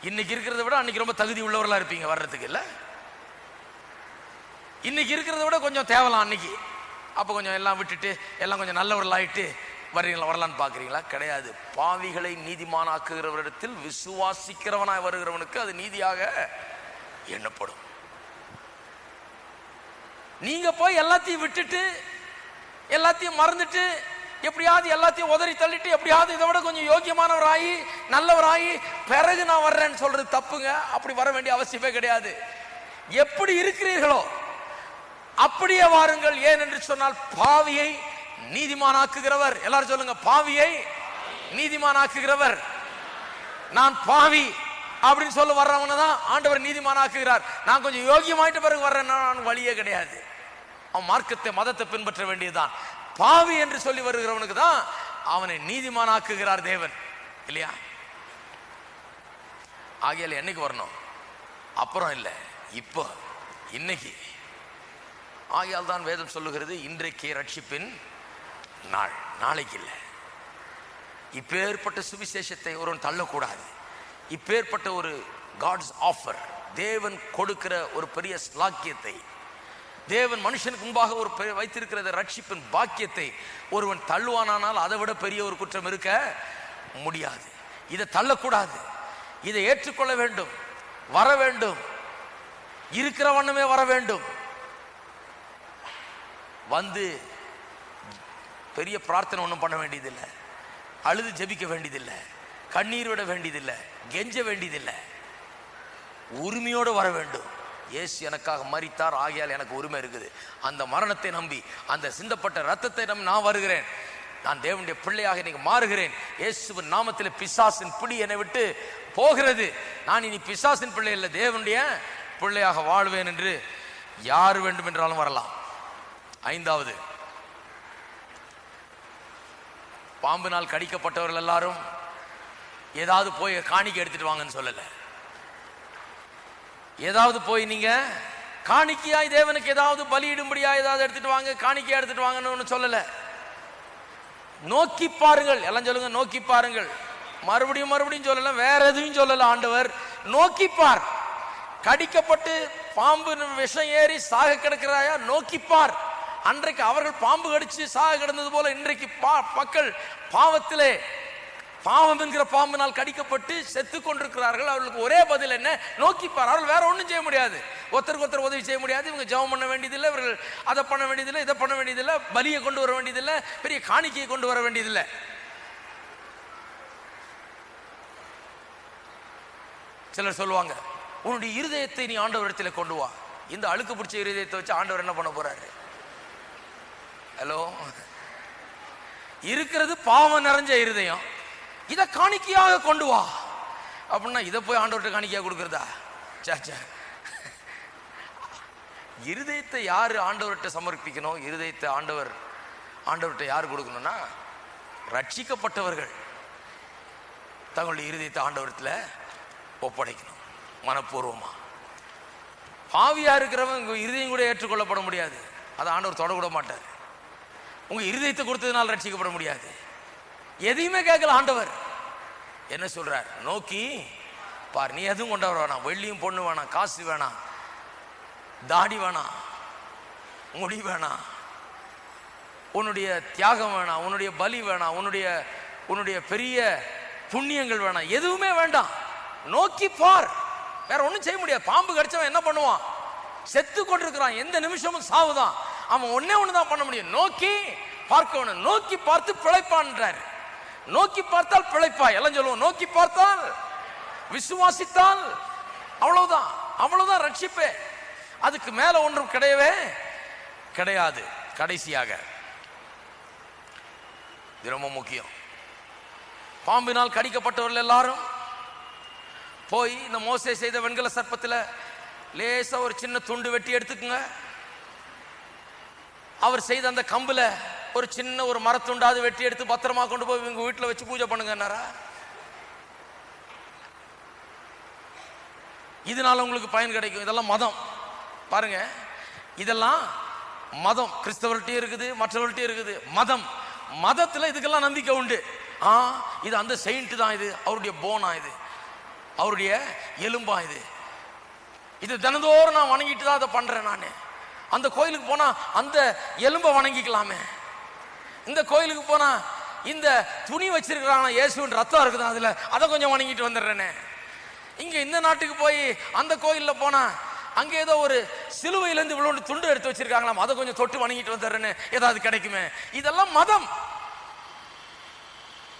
இன்னைக்கு இருக்கிறத விட அன்னைக்கு ரொம்ப தகுதி உள்ளவர்களா இருப்பீங்க வர்றதுக்கு. இல்லை, இன்னைக்கு இருக்கிறத விட கொஞ்சம் தேவலாம் அன்னைக்கு. அப்போ கொஞ்சம் எல்லாம் விட்டுட்டு எல்லாம் கொஞ்சம் நல்லவர்களாயிட்டு வர்றீங்களா, வரலான்னு பார்க்குறீங்களா? கிடையாது. பாவிகளை நீதிமானாக்குகிறவரிடத்தில் விசுவாசிக்கிறவனாய் வருகிறவனுக்கு அது நீதியாக எண்ணப்படும். நீங்க போய் எல்லாத்தையும் விட்டுட்டு எல்லாத்தையும் மறந்துட்டு எப்படியாவது எல்லாத்தையும் உதறி தள்ளிட்டு எப்படியாவது இதை விட கொஞ்சம் யோக்கியமானவராகி நல்லவராகி பிறகு நான் வர்றேன்னு சொல்றது தப்புங்க. அப்படி வர வேண்டிய அவசியமே கிடையாது. எப்படி இருக்கிறீர்களோ அப்படியே வாருங்கள். ஏன் என்று சொன்னால் பாவியை நீதிமானாக்குகிறவர். எல்லாரும் சொல்லுங்க, பாவியை நீதிமானாக்குகிறவர். நான் பாவி அப்படின்னு சொல்ல வர்றவன தான் ஆண்டவர் நீதிமானாக்குகிறார். நான் கொஞ்சம் யோகியமாயிட்ட பிறகு வர்றேன்னா நான் வழியே கிடையாது. அவன் மார்க்கத்தை மதத்தை பின்பற்ற வேண்டியதுதான். பாவி என்று சொல்லி வருகிறவனுக்கு தான் அவனை நீதிமானாக்குகிறார் தேவன், இல்லையா? ஆகையால என்னைக்கு வரணும்? அப்புறம் இல்லை, இப்போ இன்னைக்கு. ஆகையால் தான் வேதம் சொல்லுகிறது, இன்றைக்கே ரட்சிப்பின் நாள், நாளைக்கு இல்லை. இப்பேற்பட்ட சுவிசேஷத்தை ஒருவன் தள்ளக்கூடாது. இப்பேற்பட்ட ஒரு காட்ஸ் ஆஃபர், தேவன் கொடுக்கிற ஒரு பெரிய ஸ்லாக்கியத்தை, தேவன் மனுஷனுக்கு முன்பாக ஒரு வைத்திருக்கிற ரட்சிப்பின் பாக்கியத்தை ஒருவன் தள்ளுவானால் அதை விட பெரிய ஒரு குற்றம் இருக்க முடியாது. இதை தள்ளக்கூடாது. இதை ஏற்றுக்கொள்ள வேண்டும், வர வேண்டும், இருக்கிற வண்ணமே வர வேண்டும். வந்து பெரிய பிரார்த்தனை ஒன்றும் பண்ண வேண்டியதில்லை, அழுது ஜெபிக்க வேண்டியதில்லை, கண்ணீர் விட வேண்டியதில்லை, கெஞ்ச வேண்டியதில்லை. உரிமையோடு வர வேண்டும். இயேசு எனக்காக மரித்தார், ஆகையால் எனக்கு உரிமை இருக்குது. அந்த மரணத்தை நம்பி, அந்த சிந்தப்பட்ட ரத்தத்தை நம்பி நான் வருகிறேன். நான் தேவனுடைய பிள்ளையாக இன்னைக்கு மாறுகிறேன். இயேசுவின் நாமத்தில் பிசாசின் பிடி என்னை விட்டு போகிறது. நான் இனி பிசாசின் பிள்ளை இல்லை, தேவனுடைய பிள்ளையாக வாழ்வேன் என்று யார் வேண்டும் என்றாலும் வரலாம். ஐந்தாவது, பாம்பினால் கடிக்கப்பட்டவர்கள் எல்லாரும் ஏதாவது போய் காணிக்கை எடுத்துட்டு வாங்கன்னு சொல்லல. ஏதாவது போய் நீங்க காணிக்கையாய் தேவனுக்கு ஏதாவது பலியிடும்படியா ஏதாவது எடுத்துட்டு வாங்க, காணிக்கையா எடுத்துட்டு வாங்கன்னு சொல்லல. நோக்கி பாருங்கள். எல்லாம் சொல்லுங்க, நோக்கி பாருங்கள். மறுபடியும் மறுபடியும் சொல்லல, வேற எதுவும் சொல்லல ஆண்டவர். நோக்கிப்பார், கடிக்கப்பட்டு பாம்பு விஷம் ஏறி சாக கிடக்கிறாயா, நோக்கிப்பார். அன்றைக்கு அவர்கள் பாம்பு கடிச்சு சாக கிடந்தது போல இன்றைக்கு மக்கள் பாவத்திலே, பாவம் என்கிற பாம்பினால் கடிக்கப்பட்டு செத்து கொண்டிருக்கிறார்கள். அவர்களுக்கு ஒரே பதில் என்ன? நோக்கிப்பார். அவர்கள் வேற ஒன்றும் செய்ய முடியாது, ஒருத்தருக்கு ஒருத்தர் உதவி செய்ய முடியாது. இவங்க ஜெபம் பண்ண வேண்டியதில்லை, இவர்கள் அதை பண்ண வேண்டியதில்லை, இதை பண்ண வேண்டியதில்லை, பலியை கொண்டு வர வேண்டியதில்லை, பெரிய காணிக்கையை கொண்டு வர வேண்டியதில்லை. சிலர் சொல்லுவாங்க, உன்னுடைய இருதயத்தை நீ ஆண்டவரிடத்தில் கொண்டு வா. இந்த அழுக்கு பிடிச்ச இருதயத்தை வச்சு ஆண்டவர் என்ன பண்ண போறாரு? ஹலோ, இருக்கிறது பாவம் நிறைஞ்ச இருதயம், இதை காணிக்கையாக கொண்டு வா அப்படின்னா இதை போய் ஆண்டவர்கிட்ட காணிக்கையாக கொடுக்கறதா? சாச்சா, இருதயத்தை யாரு ஆண்டவர்கிட்ட சமர்ப்பிக்கணும்? இருதயத்தை ஆண்டவர்கிட்ட யாரு கொடுக்கணும்னா, ரட்சிக்கப்பட்டவர்கள் தங்களுடைய இருதயத்தை ஆண்டவரத்தில் ஒப்படைக்கணும் மனப்பூர்வமா. பாவியா இருக்கிறவங்க இருதயம் கூட ஏற்றுக்கொள்ளப்பட முடியாது, அதை ஆண்டவர் தொடக்கூட மாட்டார். உங்க இருதயத்தை கொடுத்ததுனால ரட்சிக்கப்பட முடியாது. எதையுமே கேட்கல ஆண்டவர். என்ன சொல்றார்? நோக்கி பார். நீ எதுவும் கொண்டு வர வேணாம், வெள்ளியும் பொண்ணு வேணாம், காசு வேணாம், தாடி வேணாம், முடி வேணாம், உன்னுடைய தியாகம் வேணாம், உன்னுடைய பலி வேணாம், உன்னுடைய பெரிய புண்ணியங்கள் வேணாம், எதுவுமே வேண்டாம். நோக்கி பார். வேற ஒன்றும் செய்ய முடியாது. பாம்பு கடிச்சவன் என்ன பண்ணுவான்? செத்து கொண்டிருக்கிறான், எந்த நிமிஷமும் சாவுதான். அவன் ஒன்னே ஒண்ணுதான் பண்ண முடியும், நோக்கி பார்க்கணும். நோக்கி பார்த்து பிழைப்பான்றார். நோக்கி பார்த்தால் பிழைப்பாய் எல்லாம் சொல்லுவோம். நோக்கி பார்த்தால், விசுவாசித்தால், அவ்வளவுதான், அவ்வளவுதான் ரட்சிப்பே. அதுக்கு மேல ஒன்றும் கிடையவே கிடையாது. கடைசியாக இது ரொம்ப முக்கியம். பாம்பினால் கடிக்கப்பட்டவர்கள் எல்லாரும் போய் இந்த மோசே செய்த வெண்கல சர்ப்பத்தில் லேசா ஒரு சின்ன துண்டு வெட்டி எடுத்துக்குங்க. அவர் செய்த அந்த கம்புல ஒரு சின்ன ஒரு மரத்துண்டாது வெட்டி எடுத்து பத்திரமா கொண்டு போய் உங்க வீட்டில் வச்சு பூஜை பண்ணுங்கன்னாரா? இதனால உங்களுக்கு பயன் கிடைக்கும். இதெல்லாம் மதம் பாருங்க, இதெல்லாம் மதம். கிறிஸ்தவர்கிட்டயும் இருக்குது, மற்றவர்கிட்டயும் இருக்குது மதம். மதத்துல இதுக்கெல்லாம் நம்பிக்கை உண்டு. இது அந்த செயின்ட் தான், இது அவருடைய போனா, இது அவருடைய எலும்பா, இது தினந்தோறும் நான் வணங்கிட்டு தான் அதை பண்றேன். நான் அந்த கோயிலுக்கு போனா அந்த எலும்பை வணங்கிக்கலாமே, இந்த கோயிலுக்கு போனா இந்த துணி வச்சிருக்கிறாங்க, இயேசுவின் ரத்தம் இருக்குது அதுல, அதை கொஞ்சம் வணங்கிட்டு வந்துடுறேனே. இங்க இந்த நாட்டுக்கு போய் அந்த கோயில்ல போனா அங்க ஏதோ ஒரு சிலுவையிலிருந்து இவ்வளவு துண்டு எடுத்து வச்சிருக்காங்களாம், அதை கொஞ்சம் தொட்டு வணங்கிட்டு வந்துடுறேன்னு ஏதாவது கிடைக்குமே. இதெல்லாம் மதம்.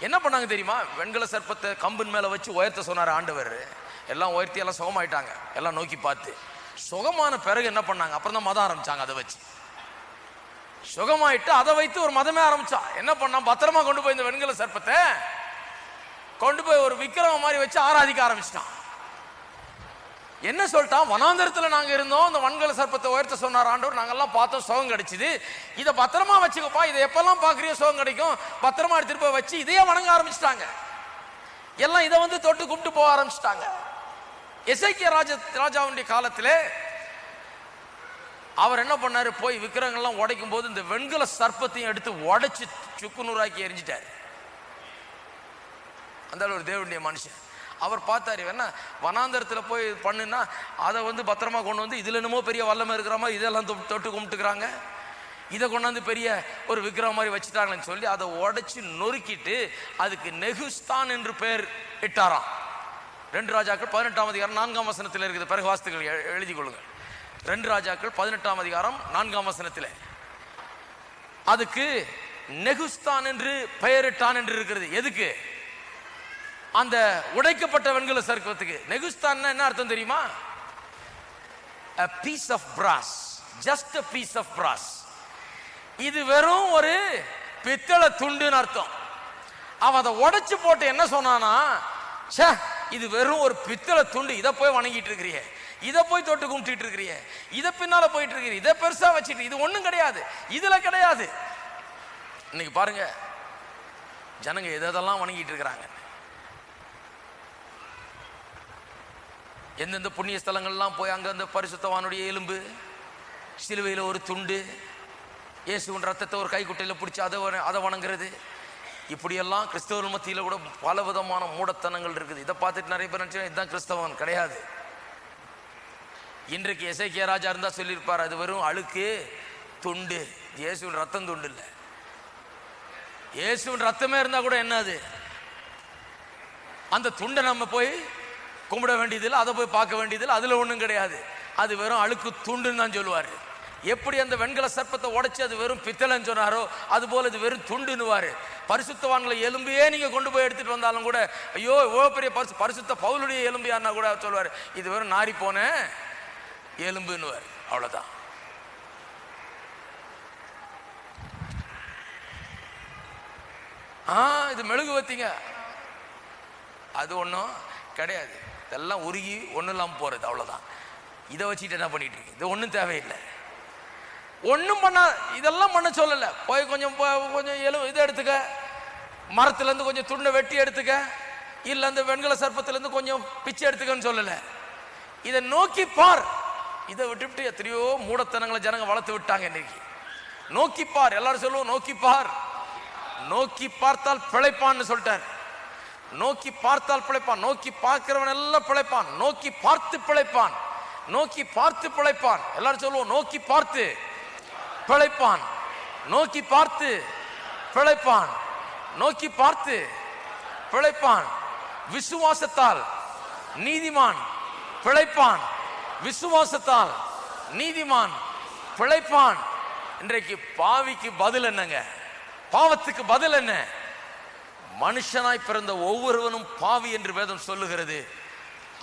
என்ன பண்ணாங்க தெரியுமா? வெண்கல சர்ப்பத்தை கம்பின் மேல வச்சு உயர்த்த சொன்னார் ஆண்டவர். எல்லாம் உயர்த்தி எல்லாம் சுகமாயிட்டாங்க. எல்லாம் நோக்கி பார்த்து சுகமான பிறகு என்ன பண்ணாங்க? அப்புறம் தான் மதம் ஆரம்பிச்சாங்க. அதை வச்சு சுகமாயிட்டு அதை வைத்து ஒரு மதமே ஆரம்பிச்சா. என்ன பண்ணா? பத்திரமா கொண்டு போய் இந்த வெண்கல சர்ப்பத்தை கொண்டு போய் ஒரு விக்கிரமம் மாதிரி வச்சு ஆராதிக்க ஆரம்பிச்சிட்டான். என்ன சொல்லிட்டான்? வனாந்தரத்தில் நாங்க இருந்தோம், அந்த வெண்கல சர்ப்பத்தை உயர்த்த சொன்னார் ஆண்டவர், நாங்கெல்லாம் பார்த்தோம், சுகம் கிடைச்சிது, இதை பத்திரமா வச்சுக்கப்பா, இதை எப்பெல்லாம் பாக்குறியோ சுகம் கிடைக்கும், பத்திரமா எடுத்துட்டு போய் வச்சு இதையே வணங்க ஆரம்பிச்சிட்டாங்க. எல்லாம் இதை வந்து தொட்டு கும்பிட்டு போக ஆரம்பிச்சிட்டாங்க. எசேக்கியா ராஜாவுடைய காலத்திலே அவர் என்ன பண்ணாரு? போய் விக்கிரகங்கள்லாம் உடைக்கும் போது இந்த வெண்கல சர்ப்பத்தையும் எடுத்து உடைச்சு சுக்கு நூறாக்கி எரிஞ்சிட்டாரு. அந்த ஒரு தேவனுடைய மனுஷன். அவர் பார்த்தாரு, என்ன வனாந்தரத்தில் போய் பண்ணுனா அதை வந்து பத்திரமா கொண்டு வந்து இதுல என்னமோ பெரிய வல்லமை இருக்கிற மாதிரி இதெல்லாம் தொட்டு கும்பிட்டுக்கிறாங்க, இதை கொண்டாந்து பெரிய ஒரு விக்கிரகம் மாதிரி வச்சுட்டாங்கன்னு சொல்லி அதை உடைச்சு நொறுக்கிட்டு அதுக்கு நெகுஸ்தான் என்று பெயர் இட்டாராம். 2 ராஜாக்கள் 18ஆம் அதிகாரம் 4ஆம் வசனத்தில் இருக்குது. பிறகு வாஸ்துகள் எழுதி கொள்ளுங்க. 2 ராஜாக்கள் 18ஆம் அதிகாரம் 4ஆம் வசனத்தில் அதுக்கு நெகுஸ்தான் என்று பெயரிட்டான் என்று இருக்கிறது. எதுக்கு? அந்த உடைக்கப்பட்ட வெண்கல சர்ப்பத்துக்கு. நெகுஸ்தான் என்ன அர்த்தம் தெரியுமா? a piece of brass, just a piece of brass. இது வெறும் ஒரு பித்தளை துண்டுன்னு அர்த்தம். அவன் அதை உடைச்சு போட்டு என்ன சொன்னானா, ச்சே இது வெறும் ஒரு பித்தளை துண்டு, இதை போய் வணங்கிட்டு இருக்கிறிய, இதை போய் தொட்டு கும்பிட்டு இருக்கிறிய, இதை பின்னால போயிட்டு இருக்கிற, இதை பெருசா வச்சுட்டு, இது ஒண்ணும் கிடையாது, இதுல கிடையாது. இன்னைக்கு பாருங்க ஜனங்க எதெல்லாம் வணங்கிட்டு இருக்கிறாங்க. எந்தெந்த புண்ணிய ஸ்தலங்கள்லாம் போய் அங்க அந்த பரிசுத்தவானுடைய எலும்பு, சிலுவையில் ஒரு துண்டு, இயேசுவின் ரத்தத்தை ஒரு கைக்குட்டையில் பிடிச்சி அதை வணங்குறது, இப்படியெல்லாம் கிறிஸ்தவர்கள் மத்தியில் கூட பல விதமான மூடத்தனங்கள் இருக்குது. இதை பார்த்துட்டு நிறைய பேர் நினைச்சா இதுதான் கிறிஸ்தவன். கிடையாது. இன்றைக்கு எசேக்கியா ராஜா இருந்தால் சொல்லியிருப்பார், அது வெறும் அழுக்கு துண்டு, இயேசுவின் ரத்தம் துண்டு இல்லை. இயேசுவின் ரத்தமே இருந்தால் கூட என்னது, அந்த துண்டை நம்ம போய் கும்பிட வேண்டியதில்லை, அதை போய் பார்க்க வேண்டியதில்லை, அதில் ஒன்றும் கிடையாது. அது வெறும் அழுக்கு துண்டுன்னு தான் சொல்லுவார். எப்படி அந்த வெண்கல சர்ப்பத்தை உடைச்சி அது வெறும் பித்தளைன்னு சொன்னாரோ அதுபோல் இது வெறும் துண்டுன்னுவார். பரிசுத்தவான்களை எலும்பையே நீங்கள் கொண்டு போய் எடுத்துகிட்டு வந்தாலும் கூட, ஐயோ எவ்வளோ பெரிய பரிசுத்த பவுலுடைய எலும்பியான்னா கூட சொல்லுவார், இது வெறும் நாரி போன எலும்புன்னுவார். அவ்வளோதான். இது மெழுகு வத்தீங்க, அது ஒன்றும் கிடையாது. இதெல்லாம் உருகி ஒன்றும் இல்லாமல் போகிறது. அவ்வளோதான். இதை வச்சுட்டு என்ன பண்ணிட்டு இருக்கு? இது ஒன்றும் தேவையில்லை. ஒன்றும் பண்ண, இதெல்லாம் பண்ண சொல்லலை. போய் கொஞ்சம் இதை எடுத்துக்க, மரத்துலேருந்து கொஞ்சம் துண்டை வெட்டி எடுத்துக்க, இல்லை அந்த வெண்கல சர்ப்பத்திலேருந்து கொஞ்சம் பிச்சை எடுத்துக்கன்னு சொல்லலை. இதை நோக்கி பார். இதை விட்டுவிட்டு எத்தனையோ மூடத்தனங்களை ஜனங்க வளர்த்து விட்டாங்க. இன்னைக்கு நோக்கி பார். எல்லாரும் சொல்லுவோம் நோக்கி பார். நோக்கி பார்த்தால் பிழைப்பான்னு சொல்லிட்டார். நோக்கி பார்த்தால் பிழைப்பான். நோக்கி பார்க்கிறவன் எல்லாம் பிழைப்பான். நோக்கி பார்த்து பிழைப்பான். நோக்கி பார்த்து பிழைப்பான். எல்லாரும் சொல்லுவோம் நோக்கி பார்த்து பிழைப்பான். நோக்கி பார்த்து பிழைப்பான். நோக்கி பார்த்து பிழைப்பான். விசுவாசத்தால் நீதிமான் பிழைப்பான். விசுவாசத்தால் நீதிமான் பிழைப்பான். இன்றைக்கு பாவிக்கு பதில் என்னங்க? பாவத்துக்கு பதில் என்ன? மனுஷனாய் பிறந்த ஒவ்வொருவனும் பாவி என்று வேதம் சொல்லுகிறது.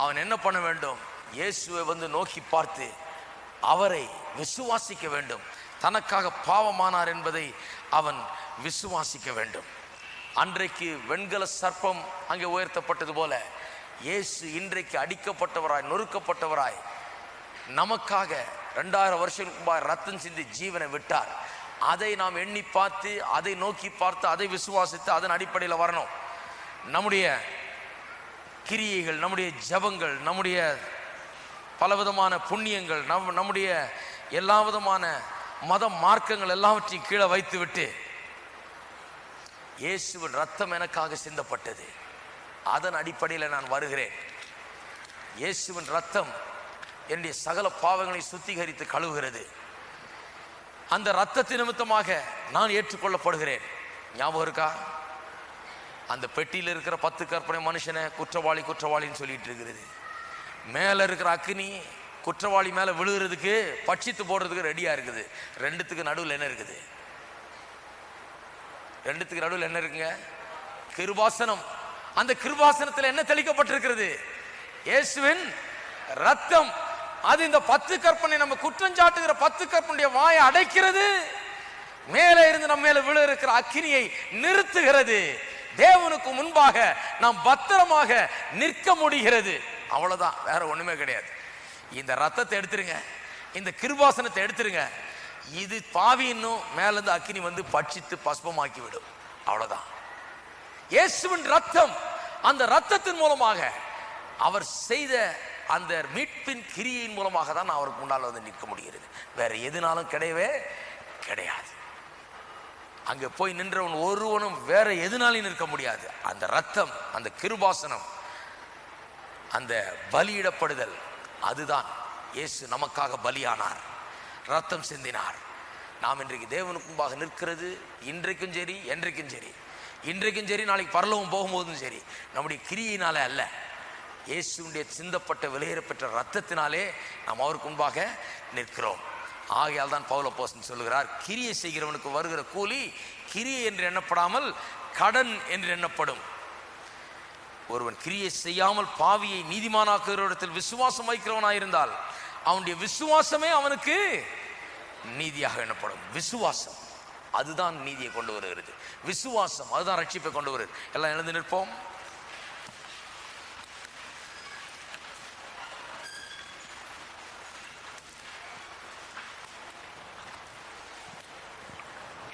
அவன் என்ன பண்ண வேண்டும்? இயேசுவை வந்து நோக்கி பார்த்து அவரை விசுவாசிக்க வேண்டும். தனக்காக பாவமானார் என்பதை அவன் விசுவாசிக்க வேண்டும். அன்றைக்கு வெண்கல சர்ப்பம் அங்கே உயர்த்தப்பட்டது போல இயேசு இன்றைக்கு அடிக்கப்பட்டவராய் நொறுக்கப்பட்டவராய் நமக்காக 2000 வருஷங்களுக்கு முன்பாக ரத்தம் சிந்தி ஜீவனை விட்டார். அதை நாம் எண்ணி பார்த்து, அதை நோக்கி பார்த்து, அதை விசுவாசித்து அதன் அடிப்படையில் வரணும். நம்முடைய கிரியைகள், நம்முடைய ஜபங்கள், நம்முடைய பலவிதமான புண்ணியங்கள், நம்முடைய எல்லா விதமான மத மார்க்கங்கள் எல்லாவற்றையும் கீழே வைத்து விட்டு இயேசுவின் ரத்தம் எனக்காக சிந்தப்பட்டது, அதன் அடிப்படையில் நான் வருகிறேன். இயேசுவின் ரத்தம் என்னுடைய சகல பாவங்களை சுத்திகரித்து கழுவுகிறது. அந்த ரத்தத்தின் நிமித்தமாக நான் ஏற்றுக்கொள்ளப்படுகிறேன். ஞாபகம் இருக்கா? அந்த பெட்டியில் இருக்கிற 10 கற்பனை மனுஷனை குற்றவாளி குற்றவாளின்னு சொல்லிட்டு இருக்கிறது. மேலே இருக்கிற அக்னி குற்றவாளி மேலே விழுகிறதுக்கு பட்சித்து போடுறதுக்கு ரெடியாக இருக்குது. ரெண்டுத்துக்கு நடுவில் என்ன இருக்குது? ரெண்டுத்துக்கு நடுவில் என்ன இருக்குங்க? கிருபாசனம். அந்த கிருபாசனத்தில் என்ன தெளிக்கப்பட்டிருக்கிறது? இயேசுவின் ரத்தம். அது இந்த 10 கற்பனை, நம்ம குற்றஞ்சாட்டுகிற 10 கற்பனைய வாயை அடைக்கிறது. மேலே இருந்து நம்ம மேல விழ இருக்கிற அக்கினியை நிறுத்துகிறது. தேவனுக்கு முன்பாக நாம் பத்திரமாக நிற்க முடிகிறது. அவ்வளவுதான், வேற ஒண்ணுமே கிடையாது. இந்த ரத்தத்தை எடுத்துருங்க, இந்த கிருபாசனத்தை எடுத்துருங்க, இது பாவி இன்னும் மேலிருந்து அக்கினி வந்து பட்சித்து பஸ்பமாக்கி விடும். அவ்வளவுதான். இயேசுவின் ரத்தம், அந்த ரத்தத்தின் மூலமாக அவர் செய்த அந்த மீட்பின் கிரியின் மூலமாக தான் அவருக்கு முன்னால் வந்து நிற்க முடிகிறது. வேற எதுனாலும் கிடையவே கிடையாது. அங்கே போய் நின்றவன் ஒருவனும் வேற எதுனாலும் நிற்க முடியாது. அந்த ரத்தம், அந்த கிருபாசனம், அந்த பலியிடப்படுதல், அதுதான் இயேசு நமக்காக பலியானார், ரத்தம் சிந்தினார். நாம் இன்றைக்கு தேவனுக்கு முன்பாக நிற்கிறது இன்றைக்கும் சரி, என்றைக்கும் சரி, இன்றைக்கும் சரி, நாளைக்கு பரலோகம் போகும்போதும் சரி, நம்முடைய கிரியினால அல்ல, இயேசுடைய சிந்தப்பட்ட விலையேறப்பெற்ற ரத்தத்தினாலே நாம் அவருக்கு முன்பாக நிற்கிறோம். ஆகையால் தான் பவுல் அப்போஸ்தலன் சொல்லுகிறார், கிரியை செய்கிறவனுக்கு வருகிற கூலி கிரியை என்று எண்ணப்படாமல் கடன் என்று எண்ணப்படும். ஒருவன் கிரியை செய்யாமல் பாவியை நீதிமானாக்குகிற இடத்தில் விசுவாசம் வைக்கிறவனாயிருந்தால் அவனுடைய விசுவாசமே அவனுக்கு நீதியாக எண்ணப்படும். விசுவாசம் அதுதான் நீதியை கொண்டு வருகிறது. விசுவாசம் அதுதான் ரட்சிப்பை கொண்டு வருகிறது. எல்லாம் எழுந்து நிற்போம்.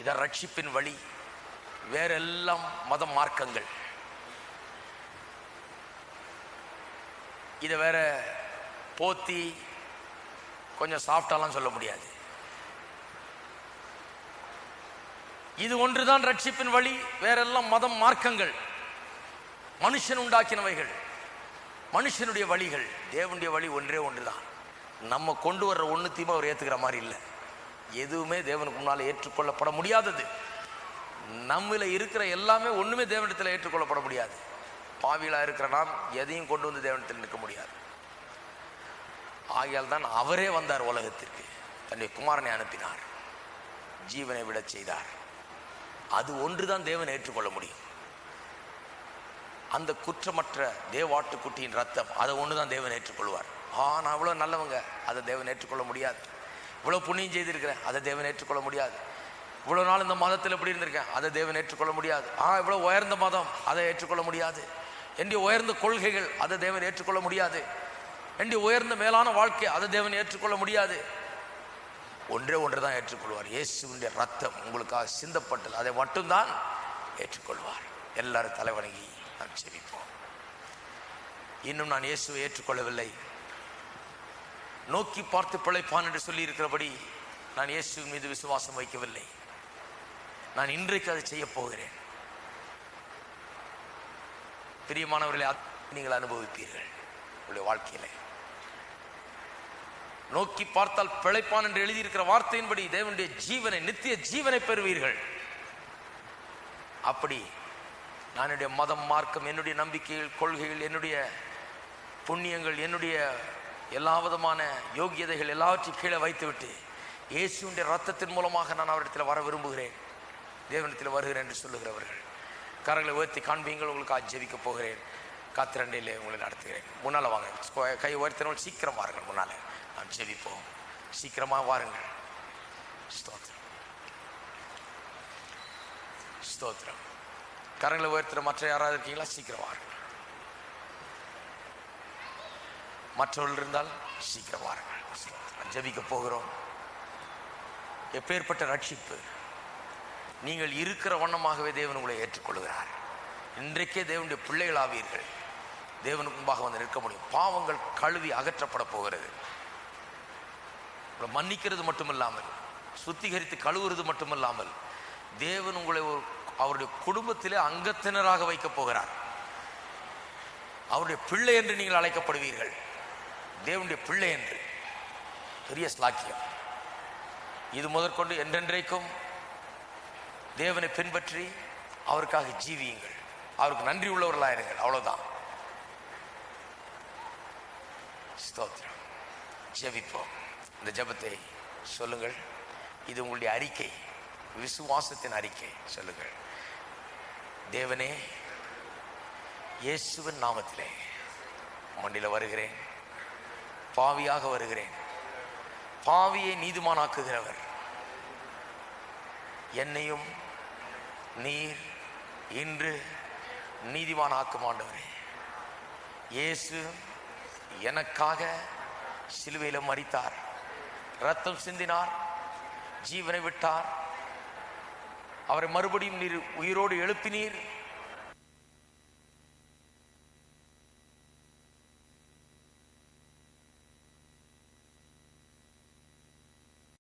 இதான் ரட்சிப்பின் வழி. வேறெல்லாம் மத மார்க்கங்கள். இதை வேற போத்தி கொஞ்சம் சாஃப்டாலாம் சொல்ல முடியாது. இது ஒன்றுதான் ரட்சிப்பின் வழி. வேறெல்லாம் மதம், மார்க்கங்கள், மனுஷன் உண்டாக்கினவைகள், மனுஷனுடைய வழிகள். தேவனுடைய வழி ஒன்றே ஒன்றுதான். நம்ம கொண்டு வர்ற ஒன்றுத்தையுமே அவர் ஏற்றுக்கிற மாதிரி இல்லை. எதுவுமே தேவனுக்கு முன்னால் ஏற்றுக்கொள்ளப்பட முடியாதது. நம்மள இருக்கிற எல்லாமே ஒன்றுமே தேவனிடத்தில் ஏற்றுக்கொள்ளப்பட முடியாது. பாவிகளாக இருக்கிற நாம் எதையும் கொண்டு வந்து தேவனிடத்தில் நிற்க முடியாது. ஆகையால் தான் அவரே வந்தார் உலகத்திற்கு, தன்னுடைய குமாரனை அனுப்பினார், ஜீவனை விட செய்தார். அது ஒன்றுதான் தேவன் ஏற்றுக்கொள்ள முடியும். அந்த குற்றமற்ற தேவாட்டுக்குட்டியின் ரத்தம், அதை ஒன்று தான் தேவன் ஏற்றுக்கொள்வார். நான் இவ்வளோ நல்லவங்க, அதை தேவன் ஏற்றுக்கொள்ள முடியாது. இவ்வளோ புண்ணியம் செய்திருக்கிறேன், அதை தேவன் ஏற்றுக்கொள்ள முடியாது. இவ்வளோ நாள் இந்த மதத்தில் எப்படி இருந்திருக்கேன், அதை தேவன் ஏற்றுக்கொள்ள முடியாது. இவ்வளோ உயர்ந்த மதம், அதை ஏற்றுக்கொள்ள முடியாது. என்னுடைய உயர்ந்த கொள்கைகள், அதை தேவன் ஏற்றுக்கொள்ள முடியாது. என்னுடைய உயர்ந்த மேலான வாழ்க்கை, அதை தேவன் ஏற்றுக்கொள்ள முடியாது. ஒன்றே ஒன்று தான் ஏற்றுக்கொள்வார். இயேசுவினுடைய ரத்தம் உங்களுக்காக சிந்தப்பட்டது, அதை மட்டும்தான் ஏற்றுக்கொள்வார். எல்லாரும் தலைவணங்கி நாம் செபிப்போம். இன்னும் நான் இயேசுவை ஏற்றுக்கொள்ளவில்லை, நோக்கி பார்த்து பிழைப்பான் என்று சொல்லி இருக்கிறபடி நான் இயேசுவின் மீது விசுவாசம் வைக்கவில்லை. நான் இன்றைக்கு அதை செய்ய போகிறேன். பிரியமானவர்களை, நீங்கள் அனுபவிப்பீர்கள் உங்களுடைய வாழ்க்கையில. நோக்கி பார்த்தால் பிழைப்பான் என்று எழுதியிருக்கிற வார்த்தையின்படி தேவனுடைய ஜீவனை, நித்திய ஜீவனை பெறுவீர்கள். அப்படி நான் என்னுடைய மதம், மார்க்கம், என்னுடைய நம்பிக்கைகள், கொள்கைகள், என்னுடைய புண்ணியங்கள், என்னுடைய எல்லா விதமான யோகியதைகள் எல்லாவற்றையும் கீழே வைத்துவிட்டு இயேசுவின் ரத்தத்தின் மூலமாக நான் அவரிடத்தில் வர விரும்புகிறேன், தேவனிடத்தில் வருகிறேன் என்று சொல்லுகிறவர்கள் கரங்களை உயர்த்தி காண்பீங்கள். உங்களுக்கு ஜெபிக்க போகிறேன். காத்திரண்டையிலே உங்களை நடத்துகிறேன். முன்னால் வாங்க, கை உயர்த்தினவர்கள் சீக்கிரம் வாருங்கள். முன்னால் நாம் ஜெபிப்போம். சீக்கிரமாக வாருங்கள். ஸ்தோத்திரம், ஸ்தோத்திரம். கரங்களை உயர்த்துற மற்ற யாராவது இருக்கீங்களா? சீக்கிரம் வாருங்கள். மற்றவர்கள் இருந்தால் சீக்கிரம் வாருங்கள். ஜெபிக்க போகிறோம். எப்பேற்பட்ட ரட்சிப்பு! நீங்கள் இருக்கிற வண்ணமாகவே தேவன் உங்களை ஏற்றுக்கொள்கிறார். இன்றைக்கே தேவனுடைய பிள்ளைகளாவீர்கள். தேவனுக்கு முன்பாக வந்து நிற்க முடியும். பாவங்கள் கழுவி அகற்றப்பட போகிறது. மன்னிக்கிறது மட்டுமில்லாமல், சுத்திகரித்து கழுவுறது மட்டுமில்லாமல், தேவன் உங்களை அவருடைய குடும்பத்திலே அங்கத்தினராக வைக்கப் போகிறார். அவருடைய பிள்ளை என்று நீங்கள் அழைக்கப்படுவீர்கள். தேவனுடைய பிள்ளை என்று. பெரிய ஸ்லாக்கியம் இது. முதற்கொண்டு என்றென்றைக்கும் தேவனை பின்பற்றி அவருக்காக ஜீவியுங்கள். அவருக்கு நன்றி உள்ளவர்களாயிருங்கள். அவ்வளவுதான். ஸ்தோத்திரம். ஜெபிப்போம். இந்த ஜெபத்தை சொல்லுங்கள். இது உங்களுடைய அறிக்கை, விசுவாசத்தின் அறிக்கை. சொல்லுங்கள். தேவனே, இயேசுவின் நாமத்திலே மண்டில வருகிறேன். பாவியாக வருகிறேன். பாவியை நீதிமானாக்குகிறவர் என்னையும் நீர் இன்று நீதிமானாக்கும் ஆண்டவரே. இயேசு எனக்காக சிலுவையில் மரித்தார், இரத்தம் சிந்தினார், ஜீவனை விட்டார். அவரை மறுபடியும் நீர் உயிரோடு எழுப்பினீர்.